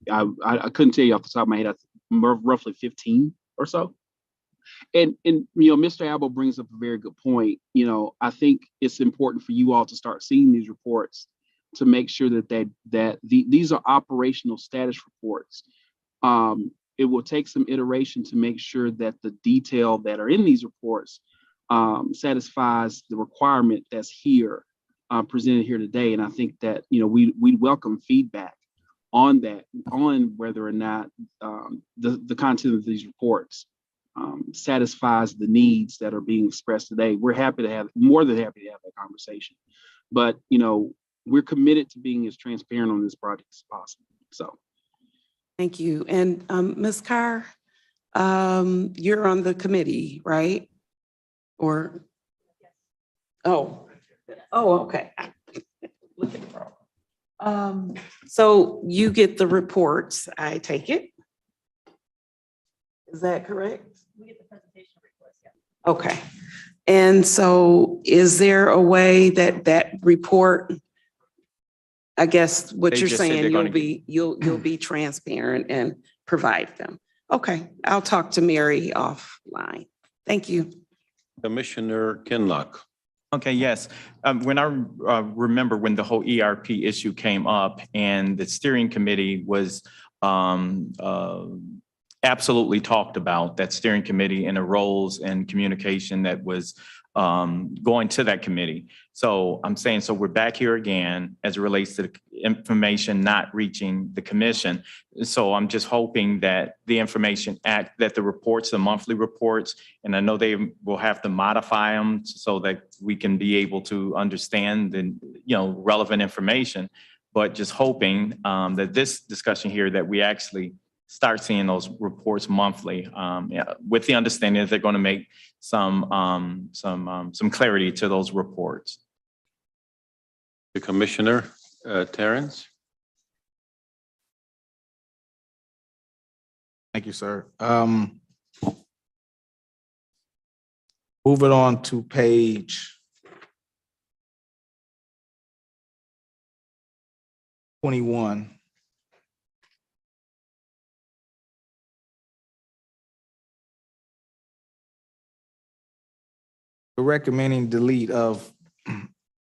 couldn't tell you off the top of my head. Roughly 15 or so. And Mr. Abel brings up a very good point. I think it's important for you all to start seeing these reports to make sure that these are operational status reports. It will take some iteration to make sure that the detail that are in these reports satisfies the requirement that's here presented here today. And I think that we welcome feedback on that, on whether or not the content of these reports satisfies the needs that are being expressed today. We're more than happy to have that conversation. But we're committed to being as transparent on this project as possible. So Thank you. And Ms. Carr, you're on the committee, right? Or? Okay. Look at the problem. So you get the reports, I take it? Is that correct? We get the presentation reports, yeah. Okay. And so is there a way that report, I guess what They you're just said saying, they're you'll be transparent and provide them. Okay, I'll talk to Mary offline. Thank you. Commissioner Kinlock. Okay, yes. When I remember when the whole ERP issue came up and the steering committee was absolutely talked about, that steering committee and the roles and communication that was going to that committee. So I'm saying, so we're back here again as it relates to the information not reaching the commission. So I'm just hoping that the information that the reports, the monthly reports, and I know they will have to modify them so that we can be able to understand the relevant information, but just hoping that this discussion here, that we actually start seeing those reports monthly, with the understanding that they're going to make some clarity to those reports. The Commissioner, Terrence. Thank you, sir. Moving on to page 21. we're recommending delete of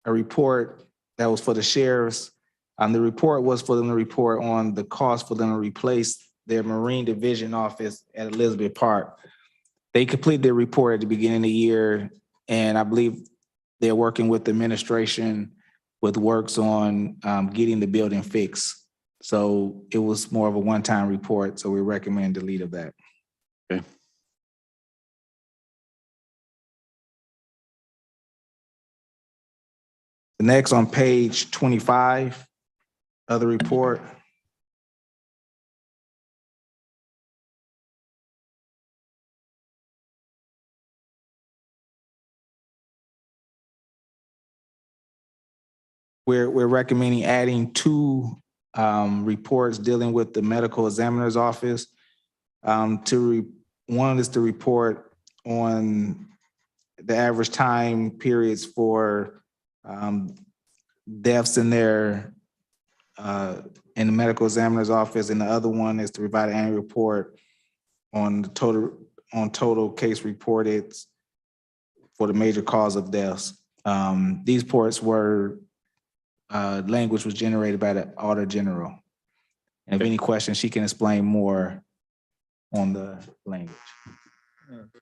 a report that was for the sheriffs. The report was for them to report on the cost for them to replace their Marine Division office at Elizabeth Park. They completed their report at the beginning of the year, and I believe they're working with the administration with works on getting the building fixed. So it was more of a one-time report, so we recommend delete of that. Okay. The next on page 25 of the report. We're recommending adding two reports dealing with the medical examiner's office. One is to report on the average time periods for deaths in the medical examiner's office, and the other one is to provide an annual report on the total case reported for the major cause of deaths. These reports were language was generated by the Auditor General. And if any questions, she can explain more on the language.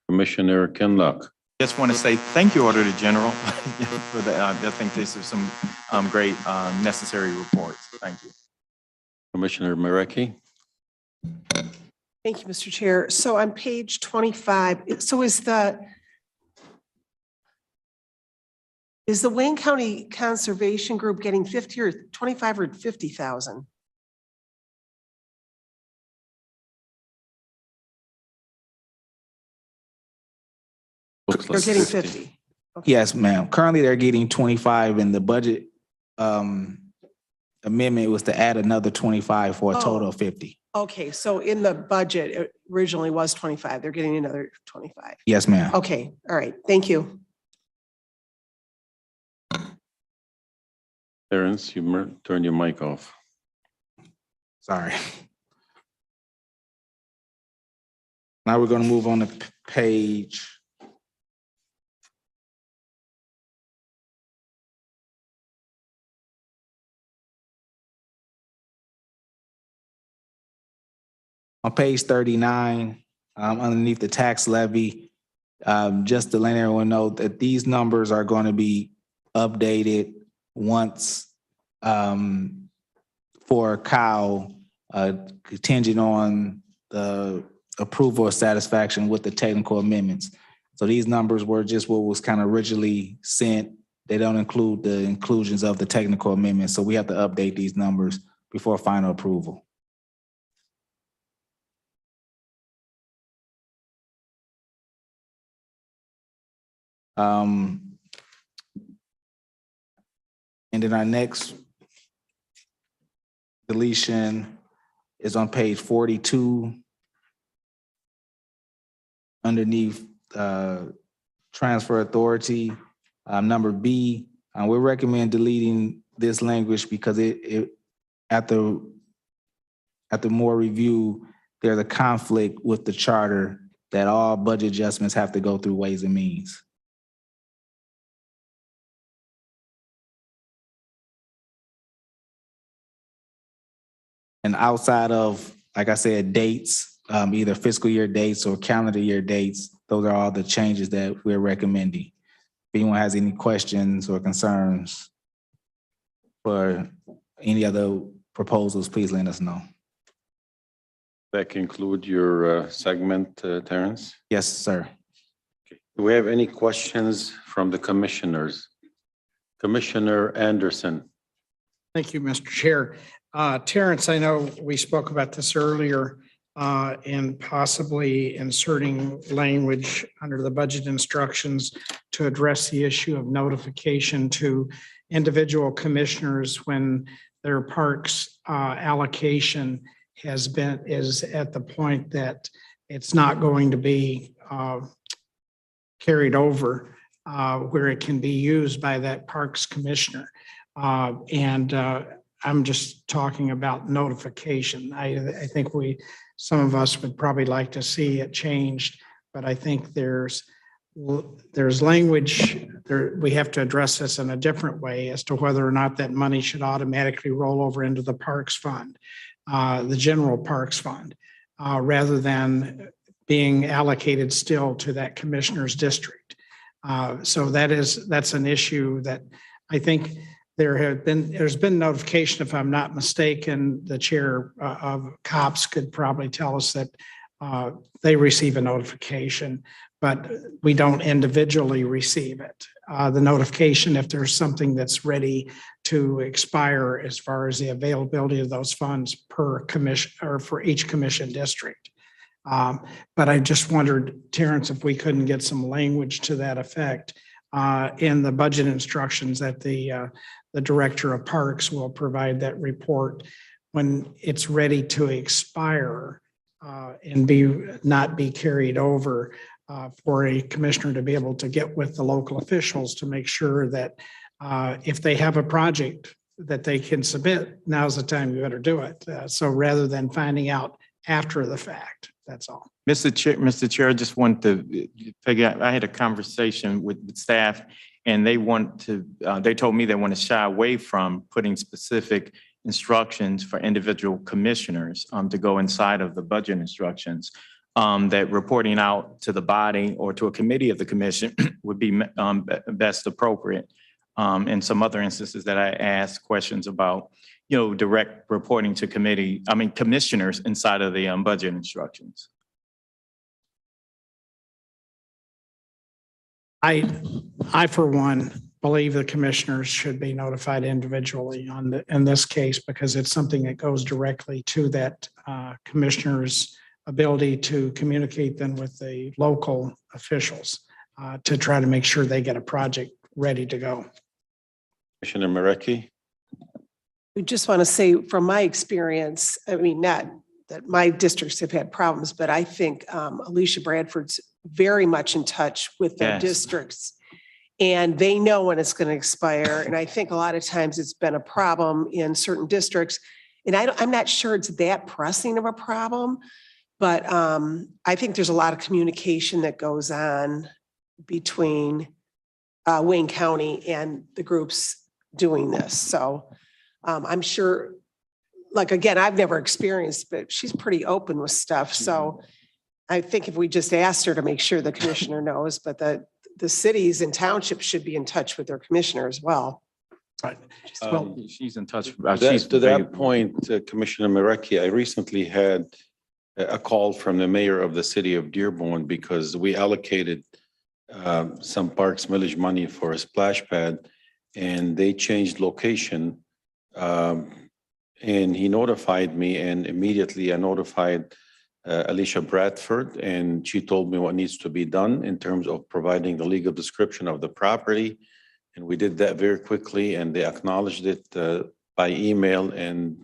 Commissioner Kinlock. Just want to say thank you, Auditor General, for the, I think these are some great necessary reports. Thank you. Commissioner Marecki. Thank you, Mr. Chair. So on page 25, so is the Wayne County Conservation Group getting 50 or 25 or 50,000? They're getting 50. Okay. Yes, ma'am. Currently, they're getting 25, and the budget amendment was to add another 25 for a total of 50. Okay, so in the budget, it originally was 25. They're getting another 25. Yes, ma'am. Okay, all right. Thank you. Terrence, you turn your mic off. Sorry. Now we're going to move on to page. On page 39, underneath the tax levy, just to let everyone know that these numbers are going to be updated once for Kyle, contingent on the approval or satisfaction with the technical amendments. So these numbers were just what was kind of originally sent. They don't include the inclusions of the technical amendments. So we have to update these numbers before final approval. And then our next deletion is on page 42. Underneath transfer authority, number B, we recommend deleting this language because it after more review, there's a conflict with the charter that all budget adjustments have to go through Ways and Means. And outside of, like I said, dates, either fiscal year dates or calendar year dates, those are all the changes that we're recommending. If anyone has any questions or concerns for any other proposals, please let us know. That conclude your segment, Terrence? Yes, sir. Okay. Do we have any questions from the commissioners? Commissioner Anderson. Thank you, Mr. Chair. Terrence, I know we spoke about this earlier and possibly inserting language under the budget instructions to address the issue of notification to individual commissioners when their parks allocation is at the point that it's not going to be carried over where it can be used by that parks commissioner. I'm just talking about notification. I think some of us would probably like to see it changed, but I think there's there's language, we have to address this in a different way as to whether or not that money should automatically roll over into the Parks Fund, the general Parks Fund, rather than being allocated still to that commissioner's district. So that's an issue that I think there's been notification, if I'm not mistaken, the chair of COPS could probably tell us that they receive a notification, but we don't individually receive it. The notification, if there's something that's ready to expire as far as the availability of those funds per commission or for each commission district. But I just wondered, Terrence, if we couldn't get some language to that effect in the budget instructions that the director of parks will provide that report when it's ready to expire and not be carried over for a commissioner to be able to get with the local officials to make sure that if they have a project that they can submit, now's the time you better do it. So rather than finding out after the fact, that's all. Mr. Chair, I just want to figure out, I had a conversation with staff and they told me they want to shy away from putting specific instructions for individual commissioners to go inside of the budget instructions. That reporting out to the body or to a committee of the commission would be best appropriate. In some other instances that I asked questions about, direct reporting to commissioners inside of the budget instructions. I, for one, believe the commissioners should be notified individually in this case, because it's something that goes directly to that commissioner's ability to communicate then with the local officials to try to make sure they get a project ready to go. Commissioner Marecki? We just want to say from my experience, I mean, not that my districts have had problems, but I think Alicia Bradford's very much in touch with their districts and they know when it's going to expire. And I think a lot of times it's been a problem in certain districts. And I'm not sure it's that pressing of a problem, but I think there's a lot of communication that goes on between Wayne County and the groups doing this. So I'm sure, like, again, I've never experienced, but she's pretty open with stuff. So I think if we just asked her to make sure the commissioner knows, but the cities and townships should be in touch with their commissioner as well. Right. She's in touch. To that point, Commissioner Marecki, I recently had a call from the mayor of the city of Dearborn because we allocated some parks millage money for a splash pad and they changed location. And he notified me and immediately I notified Alicia Bradford and she told me what needs to be done in terms of providing the legal description of the property. And we did that very quickly and they acknowledged it by email and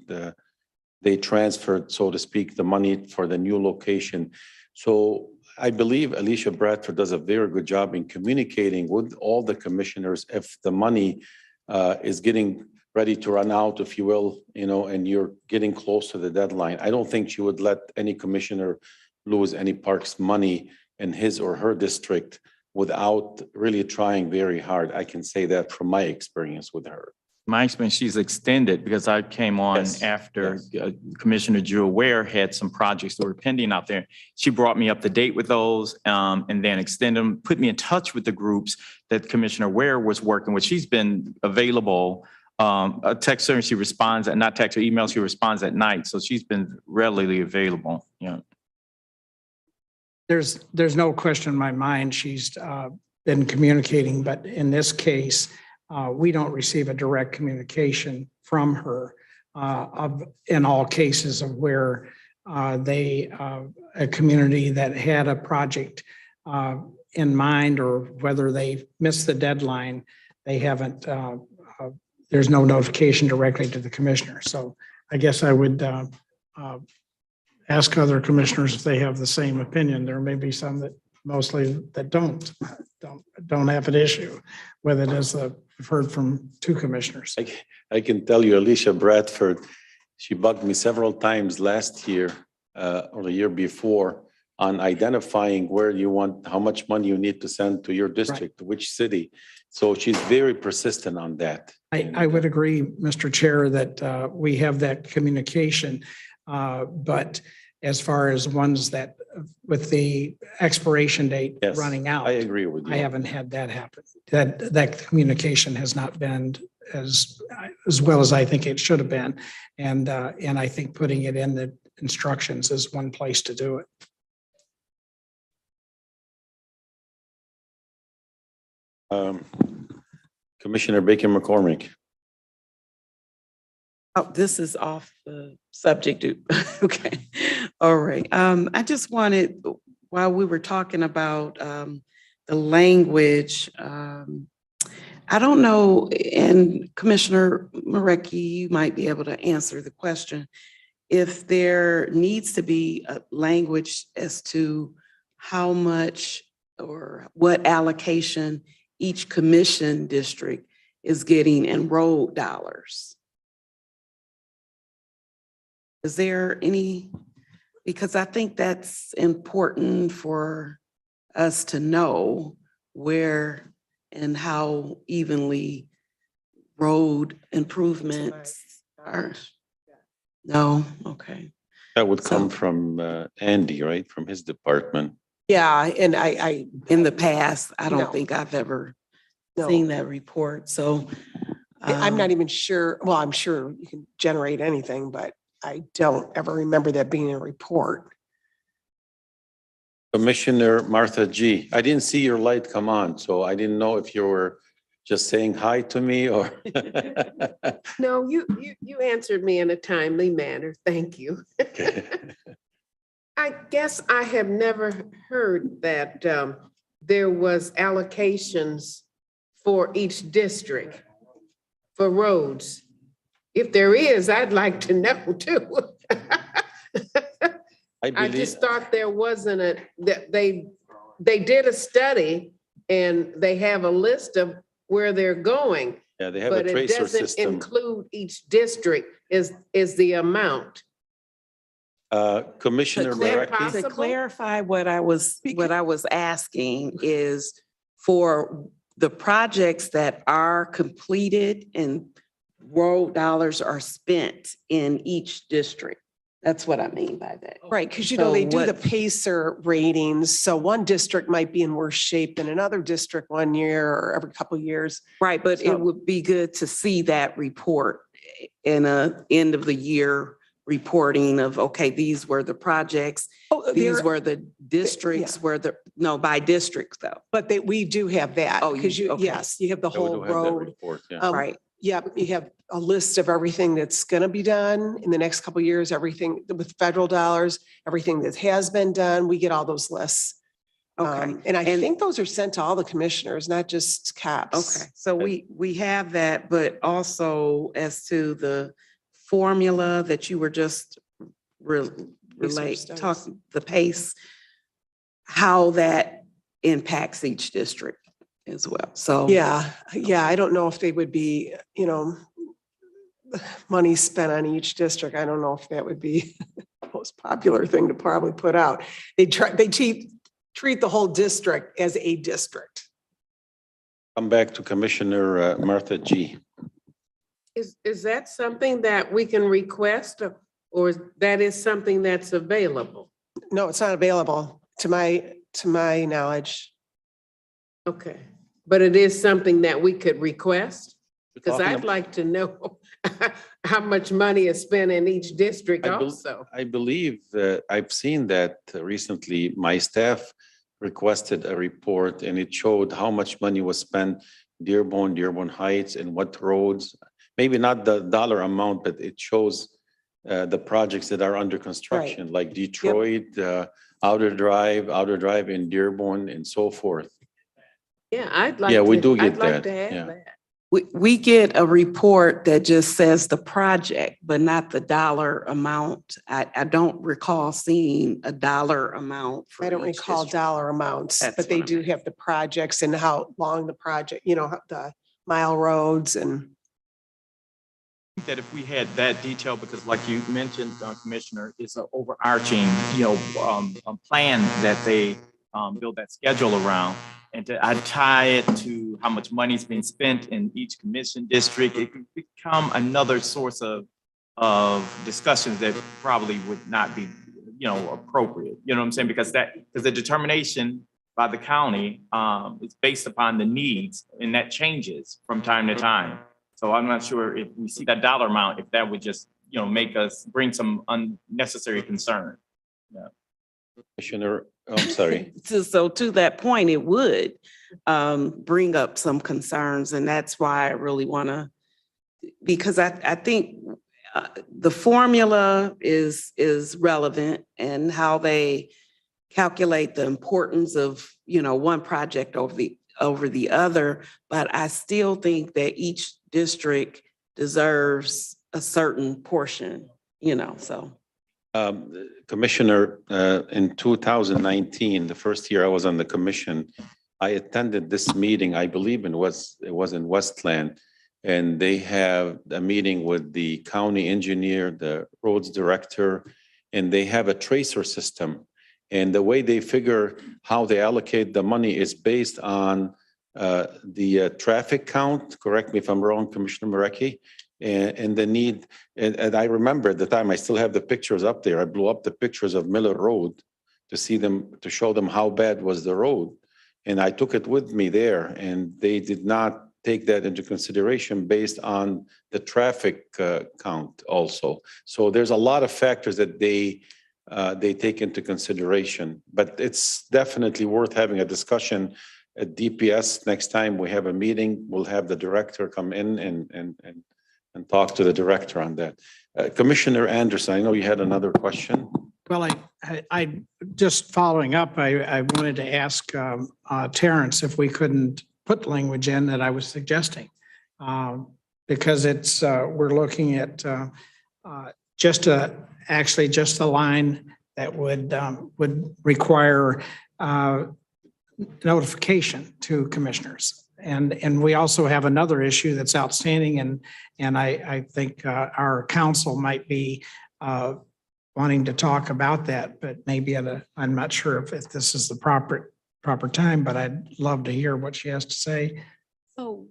they transferred, so to speak, the money for the new location. So I believe Alicia Bradford does a very good job in communicating with all the commissioners if the money is getting ready to run out, if you will, and you're getting close to the deadline. I don't think she would let any commissioner lose any parks money in his or her district without really trying very hard. I can say that from my experience with her. My experience, she's extended because I came on after Commissioner Jewel Ware had some projects that were pending out there. She brought me up to date with those and then extended them, put me in touch with the groups that Commissioner Ware was working with. She's been available. A text her and she responds, not text or email, she responds at night. So she's been readily available. Yeah. There's no question in my mind she's been communicating, but in this case, we don't receive a direct communication from her in all cases of where a community that had a project in mind or whether they missed the deadline, they haven't, there's no notification directly to the commissioner. So I guess I would ask other commissioners if they have the same opinion. There may be some that mostly that don't have an issue with it, as we've heard from two commissioners. I can tell you, Alicia Bradford, she bugged me several times last year or the year before on identifying where you want, how much money you need to send to your district, to which city. So she's very persistent on that. I would agree, Mr. Chair, that we have that communication. But as far as ones that with the expiration date Yes, running out, I agree with you. I haven't had that happen. That communication has not been as well as I think it should have been. And I think putting it in the instructions is one place to do it. Commissioner Baker McCormick. Oh, this is off the subject. Okay. All right. I just wanted, while we were talking about the language, I don't know, and Commissioner Marecki, you might be able to answer the question. If there needs to be a language as to how much or what allocation each commission district is getting in road dollars. Is there any, because I think that's important for us to know where and how evenly road improvements are. No, okay. That would come from Andy, right? From his department. Yeah, and I, In the past, I No. don't think I've ever No. seen that report, so. I'm not even sure, well, I'm sure you can generate anything, but I don't ever remember that being a report. Commissioner Martha G. I didn't see your light come on, so I didn't know if you were just saying hi to me or. No, you answered me in a timely manner. Thank you. Okay. I guess I have never heard that there was allocations for each district for roads. If there is, I'd like to know too. I just thought there wasn't that they did a study and they have a list of where they're going. Yeah, they have a But it tracer doesn't system. include each district is the amount. Commissioner Marecki. To clarify what I was asking is for the projects that are completed and road dollars are spent in each district. That's what I mean by that. Right, because So they do the what- PACER ratings, so one district might be in worse shape than another district one year or every couple of years. Right, but So- it would be good to see that report in a end of the year reporting of, okay, these were the projects, these were the districts, no, by districts though. But we do have that, Oh, because okay. yes, you have the Yeah, we whole do have that road. report, yeah. Right. Yep, you have a list of everything that's gonna be done in the next couple of years, everything with federal dollars, everything that has been done, we get all those lists. Okay. And I think those are sent to all the commissioners, not just CAPS. Okay, so we have that, but also as to the formula that you were just talking, the PACE, how that impacts each district as well. So. Yeah, I don't know if they would be, money spent on each district. I don't know if that would be the most popular thing to probably put out. They treat the whole district as a district. Come back to Commissioner Martha G. Is that something that we can request or that is something that's available? No, it's not available to my knowledge. Okay, but it is something that we could request? Because talking I'd ab- like to know how much money is spent in each district also. I believe I've seen that recently. My staff requested a report and it showed how much money was spent Dearborn Heights, and what roads. Maybe not the dollar amount, but it shows the projects that are under construction, like Detroit, Outer Drive in Dearborn, and so forth. Yeah, I'd like. Yeah, we do I'd get like that, to have yeah. that. We get a report that just says the project, but not the dollar amount. I don't recall seeing a dollar amount. For I don't each recall district. dollar amounts, That's but they what I do meant. have the projects and how long the project, the mile roads and That if we had that detail, because like you mentioned, Commissioner, it's an overarching, a plan that they build that schedule around. And I tie it to how much money is being spent in each commission district. It could become another source of discussions that probably would not be, appropriate. You know what I'm saying? Because the determination by the county is based upon the needs, and that changes from time to time. So I'm not sure if we see that dollar amount, if that would just, make us bring some unnecessary concern. Yeah. Commissioner, I'm sorry. So to that point, it would bring up some concerns, and that's why I really want to, because I think the formula is relevant, and how they calculate the importance of, one project over the other, but I still think that each district deserves a certain portion, so. Commissioner, in 2019, the first year I was on the commission, I attended this meeting, I believe it was in Westland, and they have a meeting with the county engineer, the roads director, and they have a tracer system. And the way they figure how they allocate the money is based on the traffic count, correct me if I'm wrong, Commissioner Marecki, and the need, and I remember at the time, I still have the pictures up there. I blew up the pictures of Miller Road to see them, to show them how bad was the road. And I took it with me there, and they did not take that into consideration based on the traffic count also. So there's a lot of factors that they take into consideration, but it's definitely worth having a discussion at DPS. Next time we have a meeting, we'll have the director come in and talk to the director on that. Commissioner Anderson, I know you had another question. Well, I just following up, I wanted to ask Terrence if we couldn't put language in that I was suggesting. Because it's, we're looking at just a line that would require notification to commissioners. And we also have another issue that's outstanding, and I think our council might be wanting to talk about that, but maybe I'm not sure if this is the proper time, but I'd love to hear what she has to say. So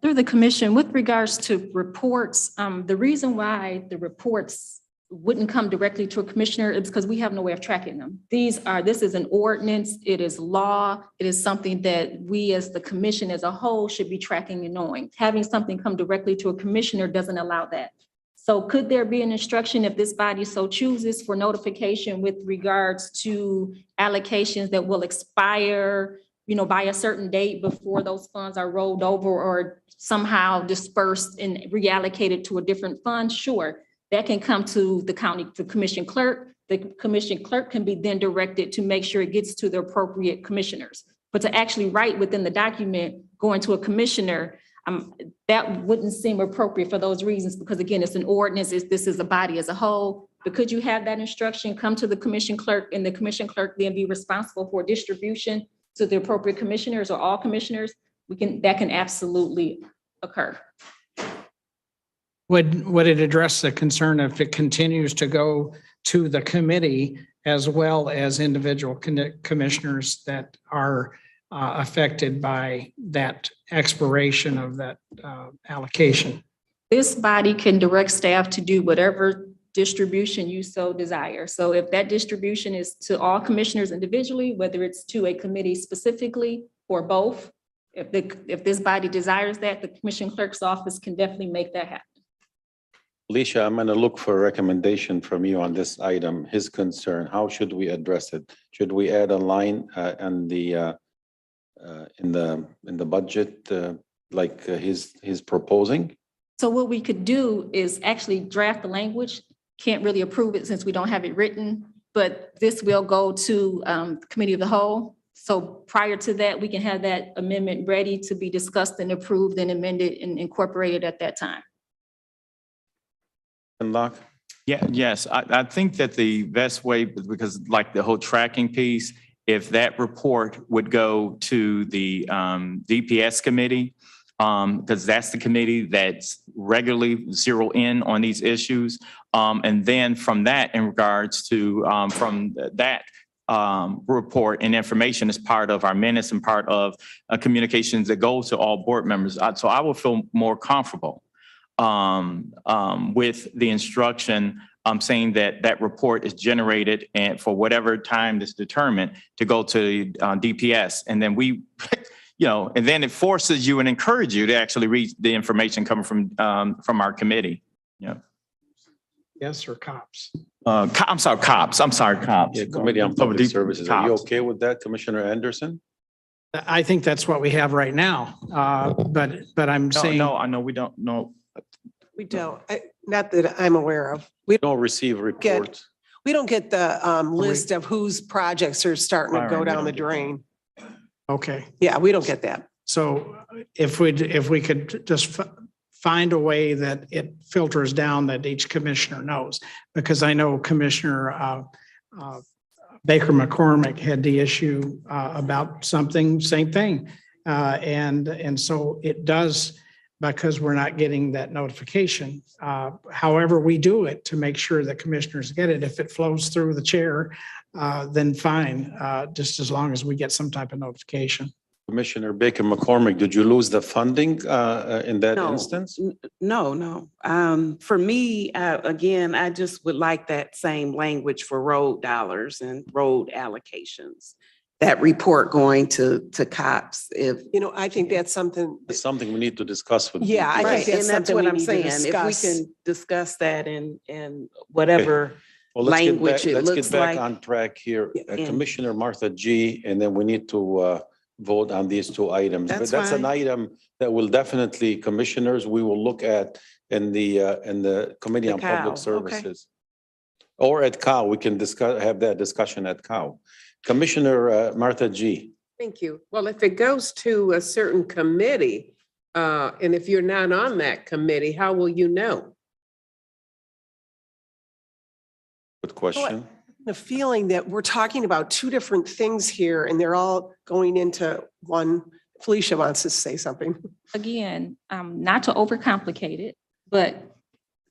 through the commission, with regards to reports, the reason why the reports wouldn't come directly to a commissioner is because we have no way of tracking them. This is an ordinance, it is law, it is something that we as the commission as a whole should be tracking and knowing. Having something come directly to a commissioner doesn't allow that. So could there be an instruction if this body so chooses for notification with regards to allocations that will expire, by a certain date before those funds are rolled over or somehow dispersed and reallocated to a different fund? Sure, that can come to the county, the commission clerk. The commission clerk can be then directed to make sure it gets to the appropriate commissioners. But to actually write within the document, going to a commissioner, that wouldn't seem appropriate for those reasons, because again, it's an ordinance, this is a body as a whole. But could you have that instruction come to the commission clerk, and the commission clerk then be responsible for distribution to the appropriate commissioners or all commissioners? That can absolutely occur. Would it address the concern if it continues to go to the committee as well as individual commissioners that are affected by that expiration of that allocation? This body can direct staff to do whatever distribution you so desire. So if that distribution is to all commissioners individually, whether it's to a committee specifically or both, if this body desires that, the commission clerk's office can definitely make that happen. Alicia, I'm going to look for a recommendation from you on this item, his concern. How should we address it? Should we add a line in the budget like he's proposing? So what we could do is actually draft the language. Can't really approve it since we don't have it written, but this will go to committee of the whole. So prior to that, we can have that amendment ready to be discussed and approved and amended and incorporated at that time. Locke? Yeah, yes, I think that the best way, because like the whole tracking piece, if that report would go to the DPS committee, because that's the committee that's regularly zero in on these issues. And then from that, in regards to, from that report and information is part of our minutes and part of communications that go to all board members. So I will feel more comfortable with the instruction saying that that report is generated and for whatever time that's determined to go to DPS. And then we, and then it forces you and encourages you to actually read the information coming from our committee. Yes, or cops? I'm sorry, cops. Yeah, Committee on Public Services. Are you Cops. okay with that, Commissioner Anderson? I think that's what we have right now. But I'm saying. No, I know we don't know. We don't, not that I'm aware of. We Don't receive reports. don't get the list of whose projects are starting to go Byron, we down the don't get that. drain. Okay. Yeah, we don't get that. So if we could just find a way that it filters down that each commissioner knows, because I know Commissioner Baker McCormick had the issue about something, same thing. And so it does, because we're not getting that notification. However, we do it to make sure that commissioners get it. If it flows through the chair, then fine, just as long as we get some type of notification. Commissioner Baker McCormick, did you lose the funding in that No. instance? No. For me, again, I just would like that same language for road dollars and road allocations. That report going to cops if. I think that's something, It's something we need to discuss with. Yeah, I think Right, that's and that's something what we I'm need to saying. If we discuss. can discuss that in whatever Well, let's get language back, it let's get looks back like. on track here. and- Commissioner Martha G, and then we need to vote on these two items. But That's that's an fine. item that will definitely, commissioners, we will look at in the Committee The on COW, Public okay. Services. Or at COW, we can have that discussion at COW. Commissioner Martha G. Thank you. Well, if it goes to a certain committee, and if you're not on that committee, how will you know? Good question. the feeling that we're talking about two different things here and they're all going into one. Felicia wants to say something. Again, not to overcomplicate it, but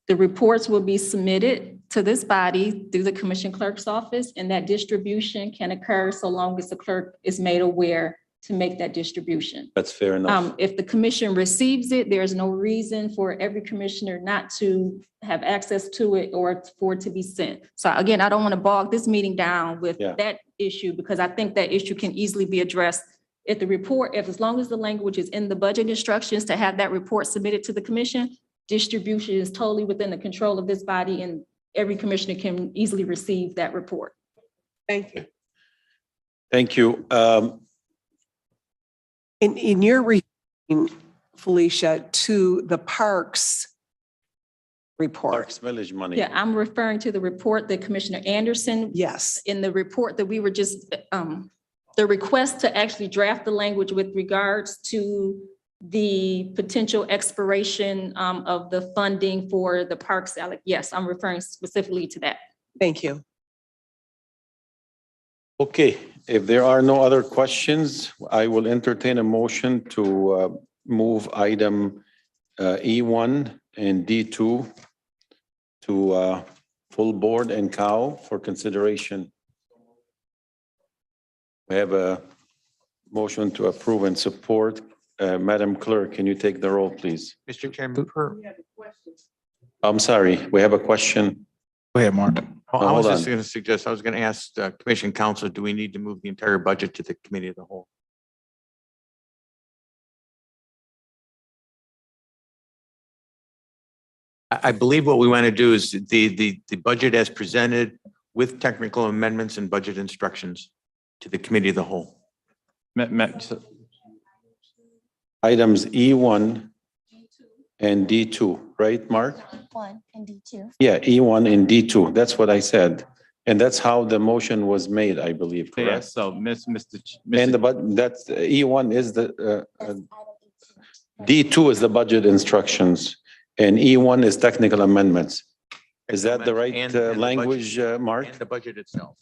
the reports will be submitted to this body through the commission clerk's office, and that distribution can occur so long as the clerk is made aware to make that distribution. That's fair enough. If the commission receives it, there's no reason for every commissioner not to have access to it or for it to be sent. So again, I don't want to bog this meeting down with Yeah. that issue, because I think that issue can easily be addressed if the report, if as long as the language is in the budget instructions to have that report submitted to the commission, distribution is totally within the control of this body, and every commissioner can easily receive that report. Thank you. Thank you. In your reading, Felicia, to the parks report. Parks Village money. Yeah, I'm referring to the report that Commissioner Anderson. Yes. In the report that we were just, the request to actually draft the language with regards to the potential expiration of the funding for the parks. Yes, I'm referring specifically to that. Thank you. Okay, if there are no other questions, I will entertain a motion to move item E1 and D2 to full board and COW for consideration. We have a motion to approve and support. Madam Clerk, can you take the roll, please? Mr. Chairman, I'm sorry, we have a question. Go ahead, Mark. I was Hold just on. going to suggest, I was going to ask Commission Council, do we need to move the entire budget to the committee of the whole? I believe what we want to do is the budget as presented with technical amendments and budget instructions to the committee of the whole. Items E1 and D2, right, Mark? One and D2. Yeah, E1 and D2, that's what I said. And that's how the motion was made, I believe, Yeah, correct? so And that's, E1 is the, D2 is the budget instructions, and E1 is technical amendments. Is that the right And the budget- language, Mark? And the budget itself.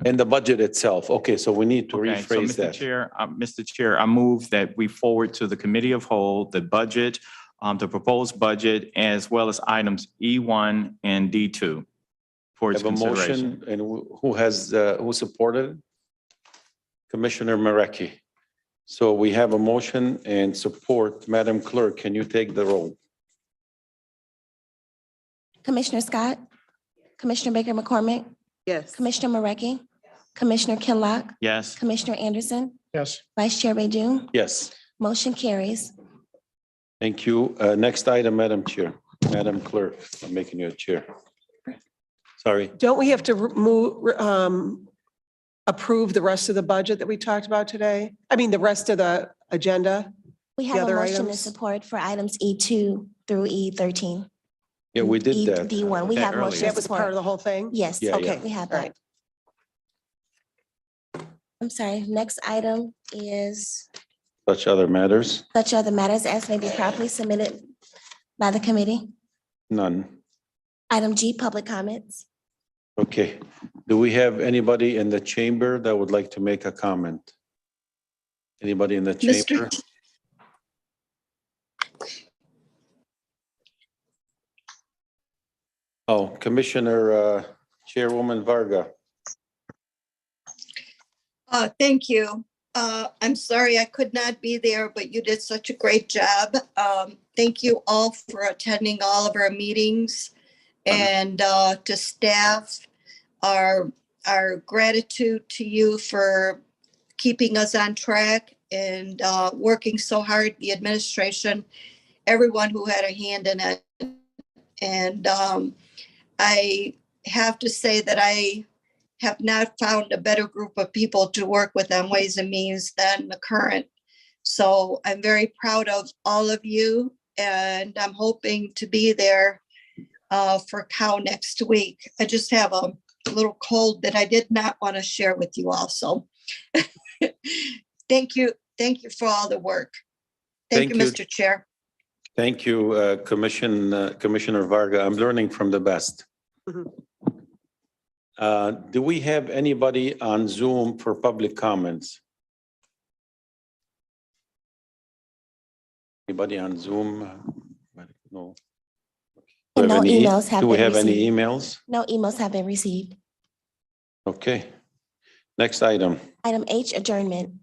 In the budget itself. Okay, so we need to Okay, so rephrase Mr. that. Mr. Chair, I move that we forward to the committee of whole, the budget, the proposed budget, as well as items E1 and D2 for its Have a consideration. motion, and who supported? it? Commissioner Marecki. So we have a motion and support. Madam Clerk, can you take the roll? Commissioner Scott, Commissioner Baker McCormick, Yes. Commissioner Marecki, Commissioner Kinlock, Yes. Commissioner Anderson, Yes. Vice Chair Baydoun, Yes, motion carries. thank you. Next item, Madam Chair. Madam Clerk, I'm making you a chair. Sorry. Don't we have to approve the rest of the budget that we talked about today? I mean, the rest of the agenda? We The have a other motion and items? support for items E2 through E13. Yeah, we did that. D1, we That have earlier. motion That and was part of support. the whole thing? Yes, Yeah, okay, yeah. we have All that. right. I'm sorry, next item is Such other matters? such other matters as may be properly submitted by the committee. None. Item G, public comments. Okay. Do we have anybody in the chamber that would like to make a comment? Anybody in the chamber? Oh, Commissioner Chairwoman Varga. Thank you. I'm sorry I could not be there, but you did such a great job. Thank you all for attending all of our meetings. And to staff, our gratitude to you for keeping us on track and working so hard, the administration, everyone who had a hand in it. And I have to say that I have not found a better group of people to work with on Ways and Means than the current. So I'm very proud of all of you, and I'm hoping to be there for COW next week. I just have a little cold that I did not want to share with you all. So thank you for all the work. Thank you, Mr. Chair. Thank you, Commissioner Varga. I'm learning from the best. Do we have anybody on Zoom for public comments? Anybody on Zoom? No. Do we No have any- emails have Do we been have any received. emails? No emails have been received. Okay. Next item. Item H, adjournment.